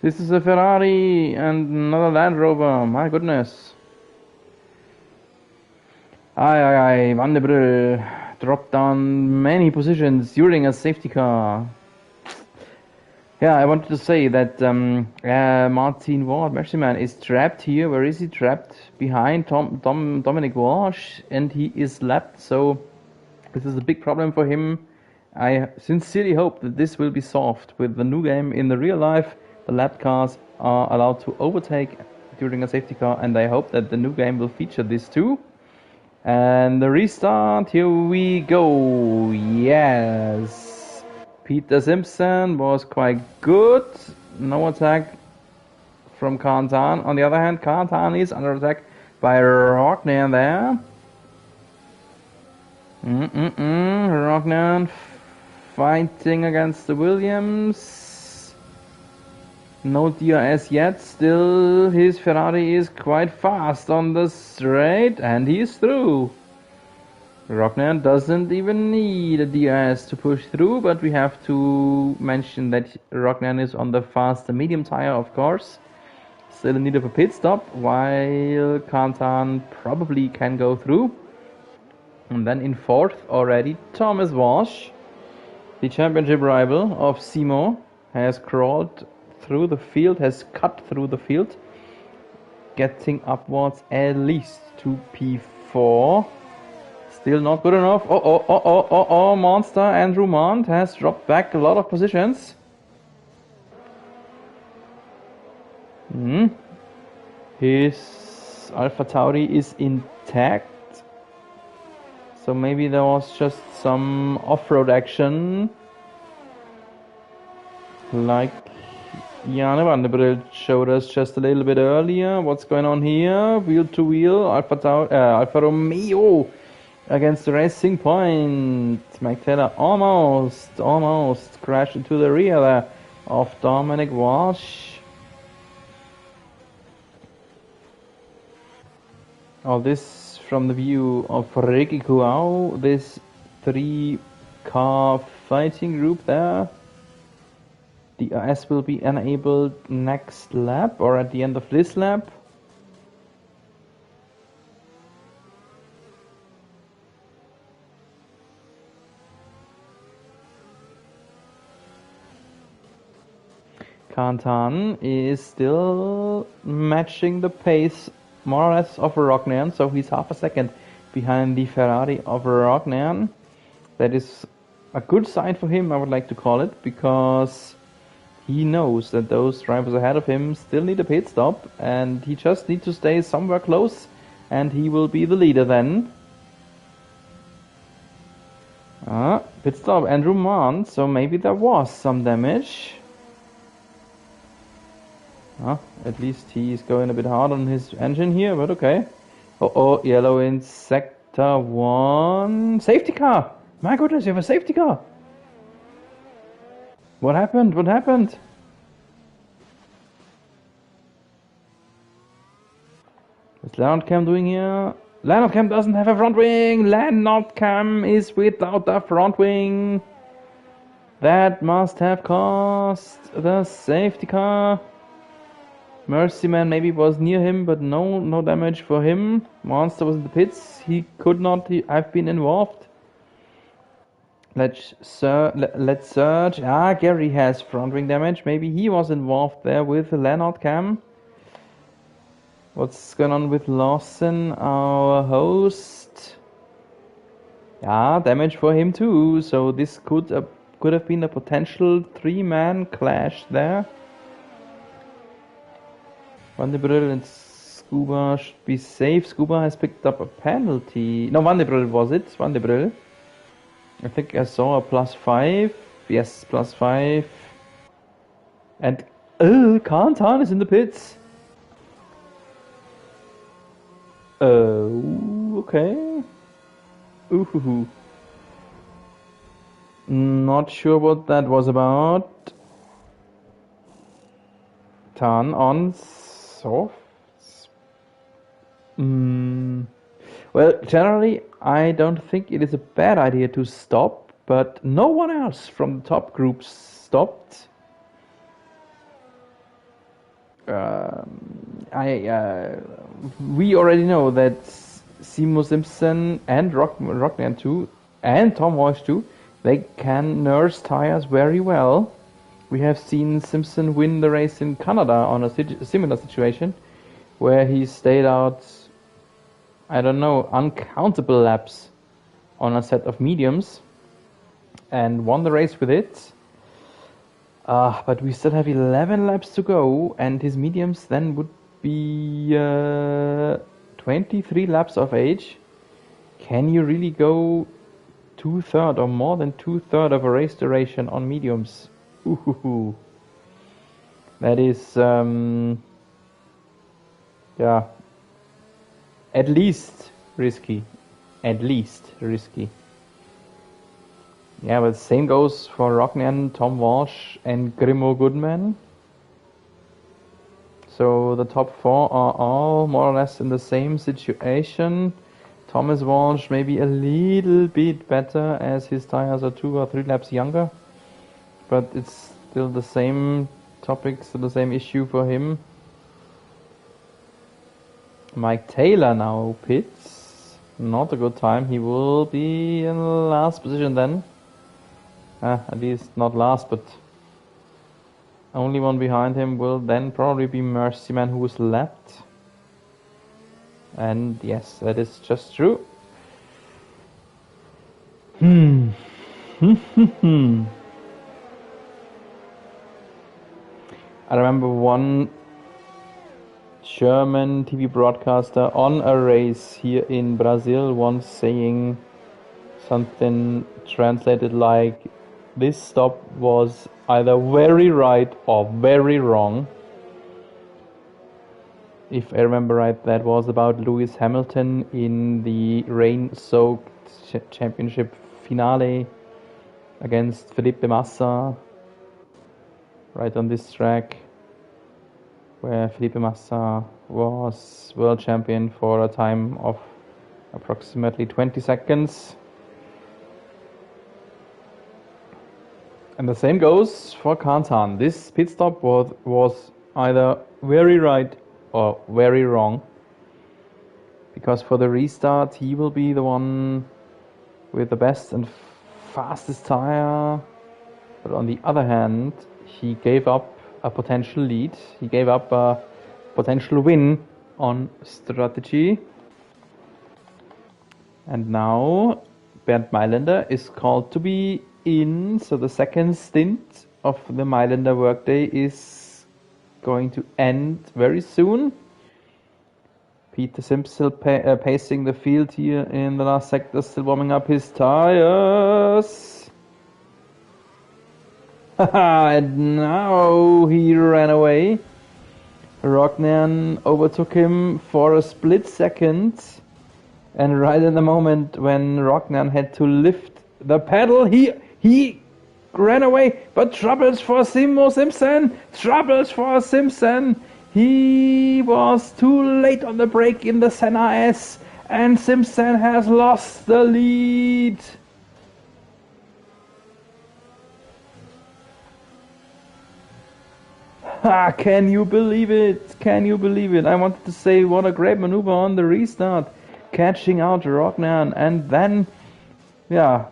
This is a Ferrari and another Land Rover, my goodness. Van de Brill dropped down many positions during a safety car. Yeah, I wanted to say that Martin Ward, Mercyman, is trapped here. Where is he? Trapped behind Dominic Walsh, and he is lapped, so this is a big problem for him. I sincerely hope that this will be solved with the new game. In the real life, the lapped cars are allowed to overtake during a safety car, and I hope that the new game will feature this too. And the restart, here we go. Yes. Peter Simpson was quite good. No attack from Kantan. On the other hand, Kantan is under attack by Rognan there. Rognan fighting against the Williams. No DRS yet. Still, his Ferrari is quite fast on the straight, and he's through. Rognan doesn't even need a DRS to push through, but we have to mention that Rognan is on the faster medium tire, of course. Still in need of a pit stop, while Kantan probably can go through. And then in fourth already, Thomas Walsh, the championship rival of Simo, has crawled through the field, has cut through the field, getting upwards at least to P4. Still not good enough. Monster Andrew Mont has dropped back a lot of positions. His Alpha Tauri is intact. So maybe there was just some off-road action. Like Jan van der Brill showed us just a little bit earlier. What's going on here? Wheel to wheel. Alfa Romeo against the Racing Point. Mike Taylor almost crashed into the rear there of Dominic Walsh. All this from the view of Ricky Kuau, this 3-car fighting group there. DRS will be enabled next lap or at the end of this lap. Kantan is still matching the pace more or less of Rognan, so he's half a second behind the Ferrari of Rognan. That is a good sign for him, I would like to call it, because he knows that those drivers ahead of him still need a pit stop, and he just needs to stay somewhere close, and he will be the leader then. Pit stop, Andrew Mont, so maybe there was some damage. At least he's going a bit hard on his engine here, but okay. Yellow in sector 1. Safety car! My goodness, you have a safety car! What happened? What happened? What's Leonard Cam doing here? Leonard Cam doesn't have a front wing! Leonard Cam is without a front wing! That must have cost the safety car. Mercyman maybe was near him, but no damage for him. Monster was in the pits. He could not have been involved. Let's search. Gary has front wing damage. Maybe he was involved there with Leonard Cam. What's going on with Lawson, our host? Damage for him too. So this could have been a potential 3-man clash there. Van der Brill and Scuba should be safe. Scuba has picked up a penalty. No, Van der Brill was it? Van der Brill. I think I saw a +5. Yes, +5. And Kantan is in the pits. Okay. Ooh. Not sure what that was about. Turn on softs. Well, generally, I don't think it is a bad idea to stop, but no one else from the top groups stopped. We already know that Simo Simpson and Rockman too, and Tom Walsh too, they can nurse tires very well. We have seen Simpson win the race in Canada on a similar situation, where he stayed out, I don't know, uncountable laps on a set of mediums and won the race with it. But we still have 11 laps to go, and his mediums then would be 23 laps of age. Can you really go 2/3 or more than 2/3 of a race duration on mediums? Ooh, that is, yeah, at least risky. At least risky. Yeah, but same goes for Rockman, Tom Walsh, and Grimo Goodman. So the top four are all more or less in the same situation. Thomas Walsh maybe a little bit better as his tires are 2 or 3 laps younger, but it's still the same topic, still the same issue for him. Mike Taylor now pits. Not a good time. He will be in the last position then. At least not last, but only one behind him will then probably be Mercyman, who is left. And yes, that is just true. I remember one German TV broadcaster on a race here in Brazil once saying something translated like, this stop was either very right or very wrong. If I remember right, that was about Lewis Hamilton in the rain-soaked championship finale against Felipe Massa, right on this track, where Felipe Massa was world champion for a time of approximately 20 seconds. And the same goes for Kantan. This pit stop was either very right or very wrong, because for the restart he will be the one with the best and fastest tire, but on the other hand he gave up a potential lead, he gave up a potential win on strategy, and now Bernd Mailänder is called to be in, so the second stint of the Mailänder workday is going to end very soon. Peter Simpson pacing the field here in the last sector, still warming up his tires. And now he ran away. Rognan overtook him for a split second, and right in the moment when Rognan had to lift the pedal, he ran away. But troubles for Simo Simpson! Troubles for Simpson! He was too late on the brake in the Senna S, and Simpson has lost the lead. Can you believe it? Can you believe it? I wanted to say what a great maneuver on the restart, catching out Rognan, and then, yeah,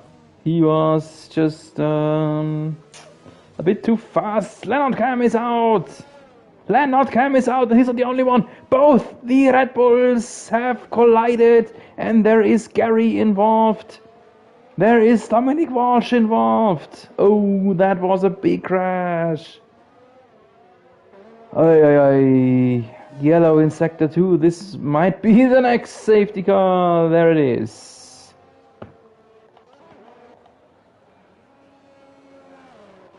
he was just a bit too fast. Leonard Cam is out. Leonard Cam is out, and he's not the only one. Both the Red Bulls have collided, and there is Gary involved. There is Dominic Walsh involved. Oh, that was a big crash. Yellow in sector 2. This might be the next safety car. There it is.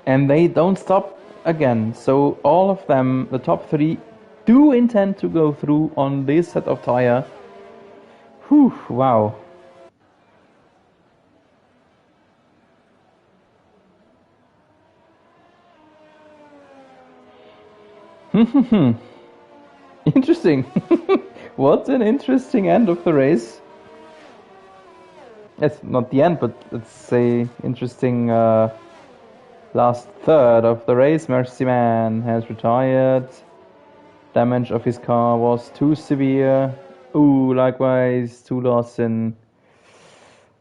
And they don't stop again. So all of them, the top 3, do intend to go through on this set of tire. Whew, wow. Interesting. What an interesting end of the race. It's not the end, but it's a interesting last third of the race. Mercy Man has retired. Damage of his car was too severe. Ooh, likewise, to Lawson.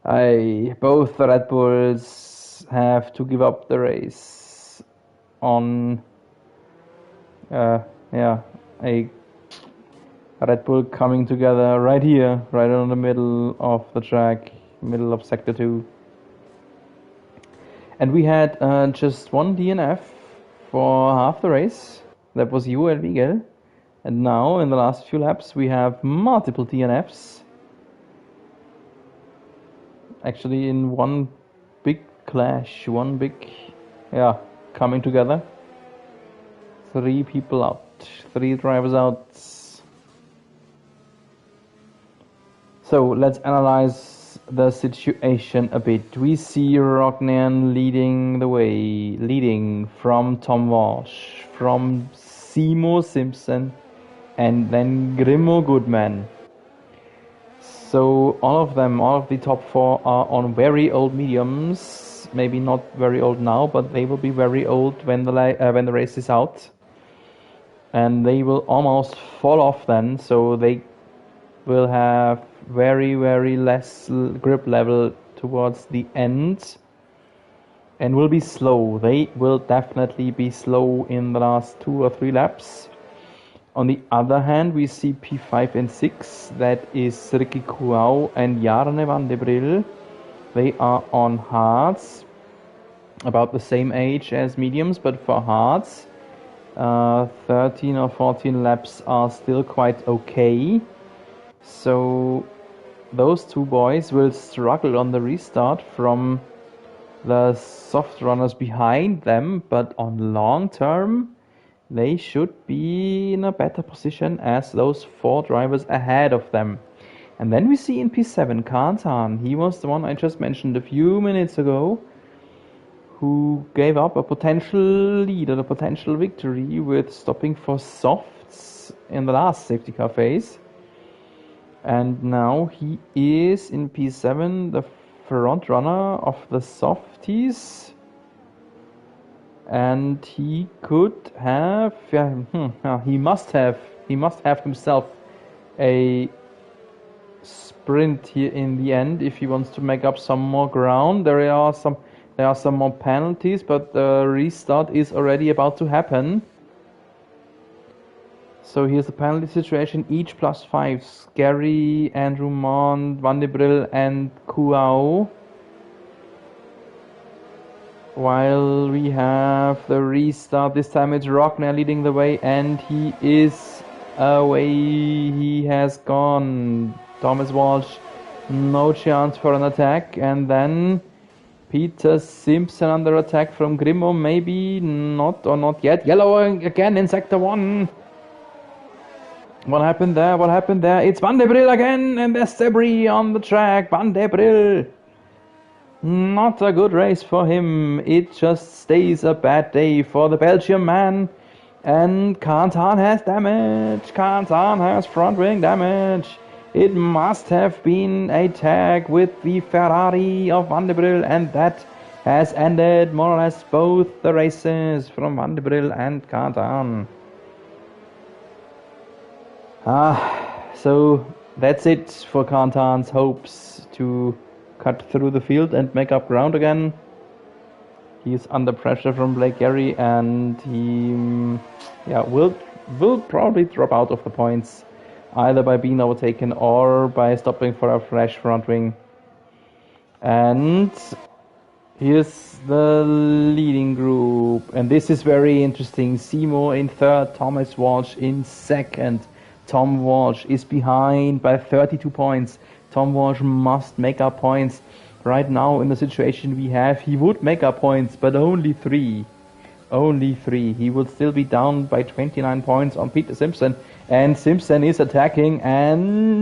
Both the Red Bulls have to give up the race on a Red Bull coming together right here, right on the middle of the track, middle of Sector 2. And we had just one DNF for half the race. That was you and Miguel. And now, in the last few laps, we have multiple DNFs. Actually, in one big clash, coming together. 3 people out, 3 drivers out. So let's analyze the situation a bit. We see Rognan leading the way, leading from Tom Walsh, from Seymour Simpson, and then Grimmo Goodman. So all of the top 4 are on very old mediums. Maybe not very old now, but they will be very old when the race is out. And they will almost fall off then, so they will have very, very less grip level towards the end and will be slow. They will definitely be slow in the last 2 or 3 laps. On the other hand, we see P5 and 6, that is Ricky Kuau and Jarne van de Bril. They are on hards, about the same age as mediums, but for hards 13 or 14 laps are still quite okay. So those 2 boys will struggle on the restart from the soft runners behind them, but on long term they should be in a better position as those 4 drivers ahead of them. And then we see in P7 Kantan. He was the one I just mentioned a few minutes ago, who gave up a potential lead and a potential victory with stopping for softs in the last safety car phase. And now he is in P7, the front runner of the softies. And he could have, he must have himself a sprint here in the end if he wants to make up some more ground. There are some more penalties, but the restart is already about to happen. So here's the penalty situation, each +5, Scary, Andrew Mond, Van de Bril and Kuau. While we have the restart, this time it's Rogner leading the way, and he is away, he has gone. Thomas Walsh, no chance for an attack, and then Peter Simpson under attack from Grimmo, maybe not or not yet. Yellow again in sector 1. What happened there? It's Van de Bril again, and there's debris on the track. Van de Bril. Not a good race for him. It just stays a bad day for the Belgian man. And Kantan has damage. Kantan has front wing damage. It must have been a tag with the Ferrari of Van de Bril, and that has ended more or less both the races from Van de Bril and Kantan. So that's it for Kantan's hopes to cut through the field and make up ground again. He's under pressure from Blake Gary, and he will probably drop out of the points, either by being overtaken or by stopping for a fresh front wing. And here's the leading group, and this is very interesting. Seymour in third, Thomas Walsh in second. Tom Walsh is behind by 32 points. Tom Walsh must make up points. Right now, in the situation we have, he would make up points, but only 3. Only 3. He would still be down by 29 points on Peter Simpson. And Simpson is attacking and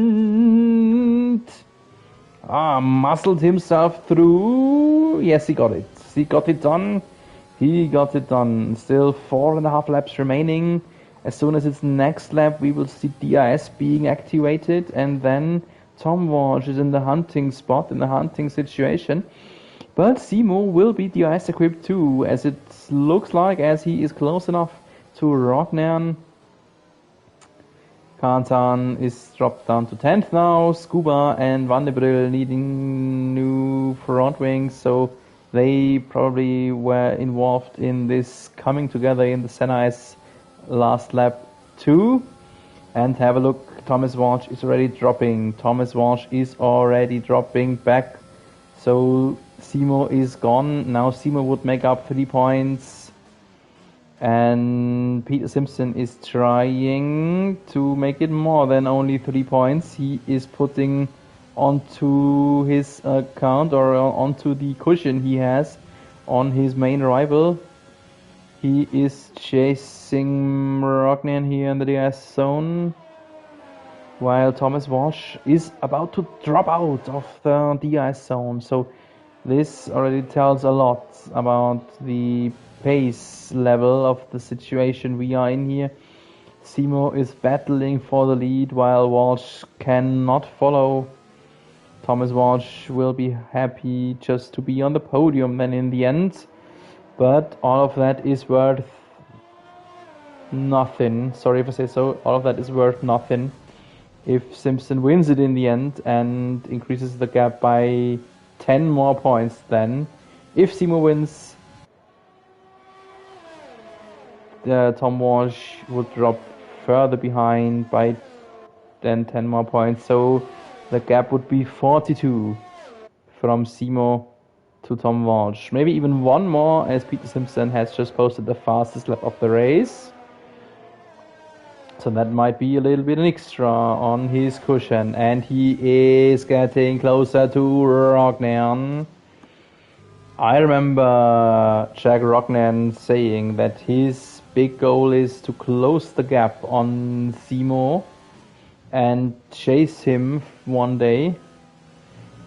muscled himself through. Yes, he got it. He got it done. Still 4.5 laps remaining. As soon as it's next lap, we will see DRS being activated, and then Tom Walsh is in the hunting spot, in the hunting situation. But Simo will be DRS equipped too, as it looks like, as he is close enough to Rognan. Kantan is dropped down to 10th now. Scuba and Vanderbrill needing new front wings, so they probably were involved in this coming together in the Senna's last lap too. And have a look, Thomas Walsh is already dropping. Thomas Walsh is already dropping back. So Simo is gone. Now Simo would make up 3 points. And Peter Simpson is trying to make it more than only 3 points. He is putting onto his account or onto the cushion he has on his main rival. He is chasing Rognan here in the DS zone, while Thomas Walsh is about to drop out of the DS zone. So this already tells a lot about the pace level of the situation we are in here. Simo is battling for the lead while Walsh cannot follow. Thomas Walsh will be happy just to be on the podium then in the end. But all of that is worth nothing. Sorry if I say so. All of that is worth nothing if Simpson wins it in the end and increases the gap by 10 more points then. If Simo wins, Tom Walsh would drop further behind by then 10 more points. So the gap would be 42 from Simo to Tom Walsh. Maybe even one more, as Peter Simpson has just posted the fastest lap of the race. So that might be a little bit an extra on his cushion. And he is getting closer to Rognan. I remember Jack Rognan saying that his big goal is to close the gap on Simo and chase him one day.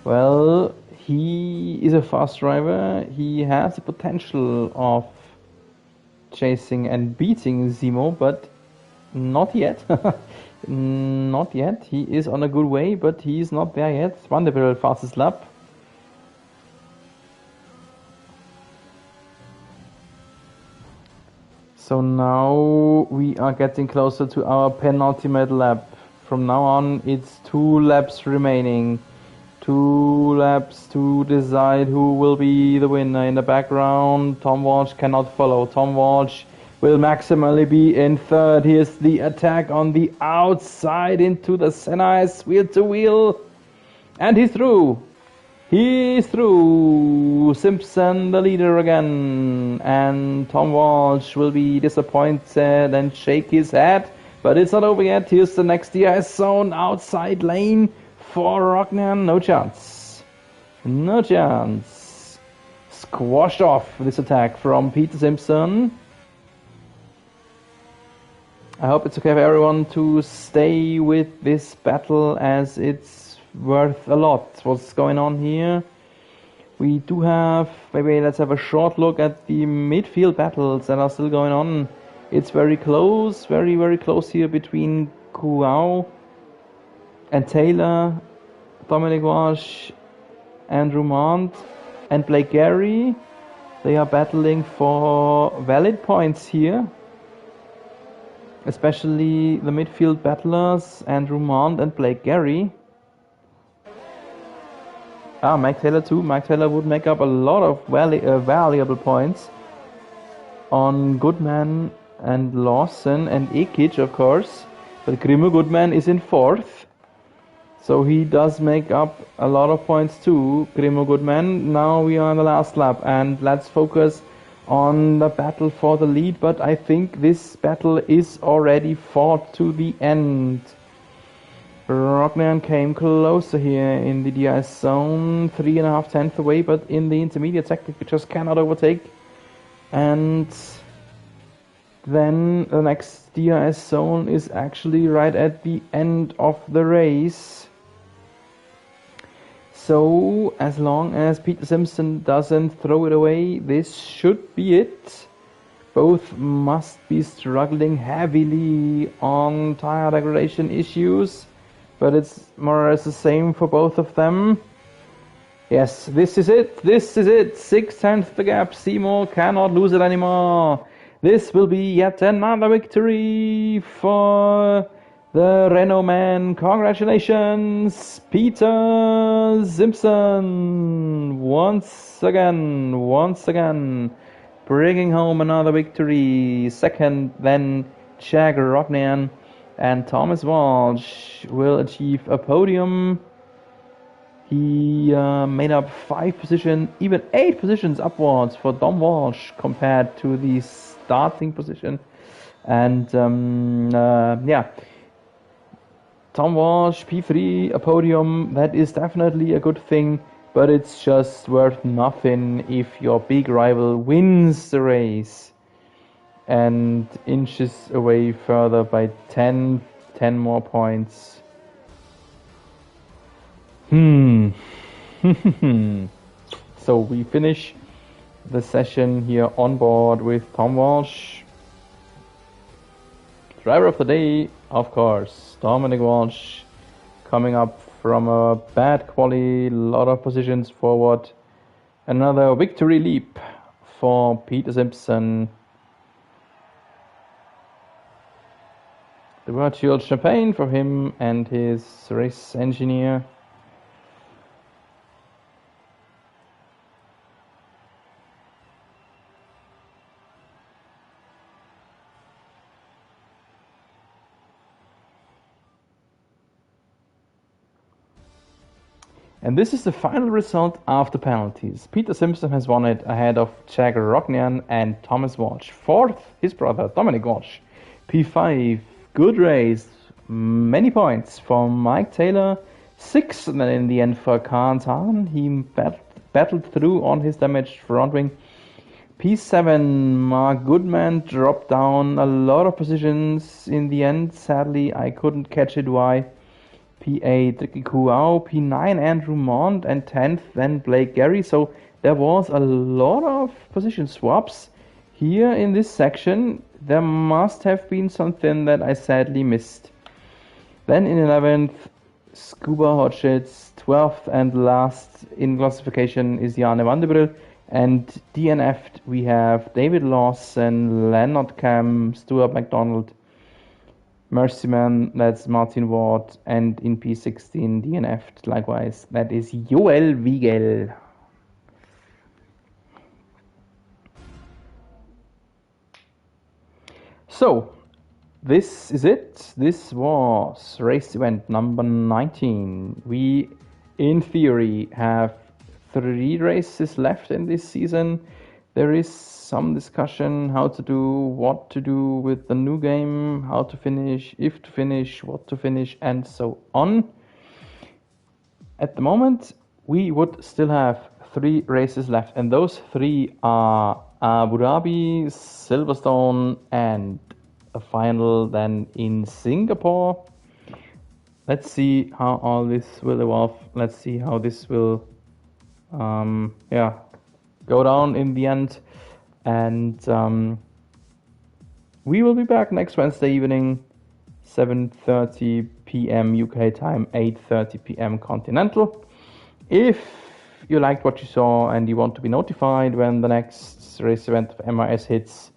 Well, he is a fast driver. He has the potential of chasing and beating Simo, but not yet. Not yet. He is on a good way, but he is not there yet. Vanderbilt fastest lap. So now we are getting closer to our penultimate lap. From now on, it's 2 laps remaining. 2 laps to decide who will be the winner. In the background, Tom Walsh cannot follow. Tom Walsh will maximally be in third. Here's the attack on the outside into the Senna's wheel to wheel. And he's through. He's through. Simpson the leader again. And Tom Walsh will be disappointed and shake his head. But it's not over yet. Here's the next DRS zone. Outside lane for Rognan. No chance. No chance. Squashed off this attack from Peter Simpson. I hope it's okay for everyone to stay with this battle, as it's worth a lot what's going on here. We do have, maybe let's have a short look at the midfield battles that are still going on. It's very close, very, very close here between Kuao and Taylor, Dominic Walsh, Andrew Mont, and Blake Gary. They are battling for valid points here. Especially the midfield battlers, Andrew Mont and Blake Gary. Mike Taylor too. Mike Taylor would make up a lot of valuable points on Goodman and Lawson and Ekic, of course. But Grimo Goodman is in 4th. So he does make up a lot of points too, Grimo Goodman. Now we are on the last lap, and let's focus on the battle for the lead. But I think this battle is already fought to the end. Rognan came closer here in the DRS zone, 3.5 tenths away, but in the intermediate sector he just cannot overtake. And then the next DRS zone is actually right at the end of the race. So as long as Peter Simpson doesn't throw it away, this should be it. Both must be struggling heavily on tire degradation issues, but it's more or less the same for both of them. Yes, this is it. This is it. 6/10 the gap. Seymour cannot lose it anymore. This will be yet another victory for the Renault man. Congratulations, Peter Simpson. Once again, bringing home another victory. Second, then Jack Rodnian and Thomas Walsh will achieve a podium. He made up 5 positions, even 8 positions upwards for Tom Walsh compared to the starting position. And yeah, Tom Walsh, P3, a podium, that is definitely a good thing, but it's just worth nothing if your big rival wins the race and inches away further by 10 more points. So we finish the session here on board with Tom Walsh. Driver of the day, of course, Dominic Walsh, coming up from a bad quali, lot of positions forward. Another victory leap for Peter Simpson. The virtual champagne for him and his race engineer. And this is the final result after penalties. Peter Simpson has won it ahead of Jack Rodnian and Thomas Walsh. Fourth, his brother Dominic Walsh. P5, good race, many points for Mike Taylor. Sixth, and then in the end for Khan Tan. He battled through on his damaged front wing. P7, Mark Goodman dropped down a lot of positions in the end. Sadly, I couldn't catch it why. P8, Ricky Kuao, P9, Andrew Mond, and 10th, then Blake Gary. So there was a lot of position swaps here in this section. There must have been something that I sadly missed. Then in 11th, Scuba Hodgets. 12th and last in classification is Jane Vanderbrill. And DNF'd we have David Lawson, Leonard Cam, Stuart McDonald, Mercyman, that's Martin Ward, and in P16 DNF'd likewise, that is Joel Wiegel. So, this is it. This was race event number 19. We, in theory, have 3 races left in this season. There is some discussion how to do, what to do with the new game, how to finish, if to finish, what to finish, and so on. At the moment, we would still have 3 races left, and those 3 are Abu Dhabi, Silverstone, and a final then in Singapore. Let's see how all this will evolve. Let's see how this will go down in the end. And we will be back next Wednesday evening, 7:30 p.m. UK time, 8:30 p.m. Continental. If you liked what you saw and you want to be notified when the next race event of MRS hits,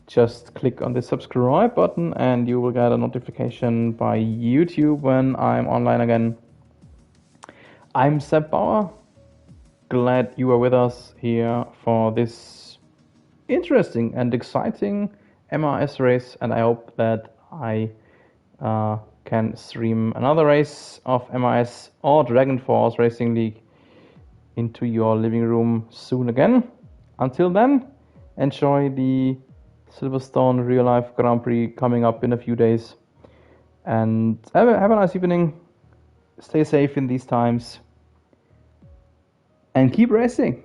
just click on the subscribe button and you will get a notification by YouTube when I'm online again. I'm Seb Bauer. Glad you are with us here for this interesting and exciting MRS race, and I hope that I can stream another race of MRS or Dragon Force Racing League into your living room soon again. Until then, enjoy the Silverstone Real Life Grand Prix coming up in a few days, and have a nice evening. Stay safe in these times and keep racing.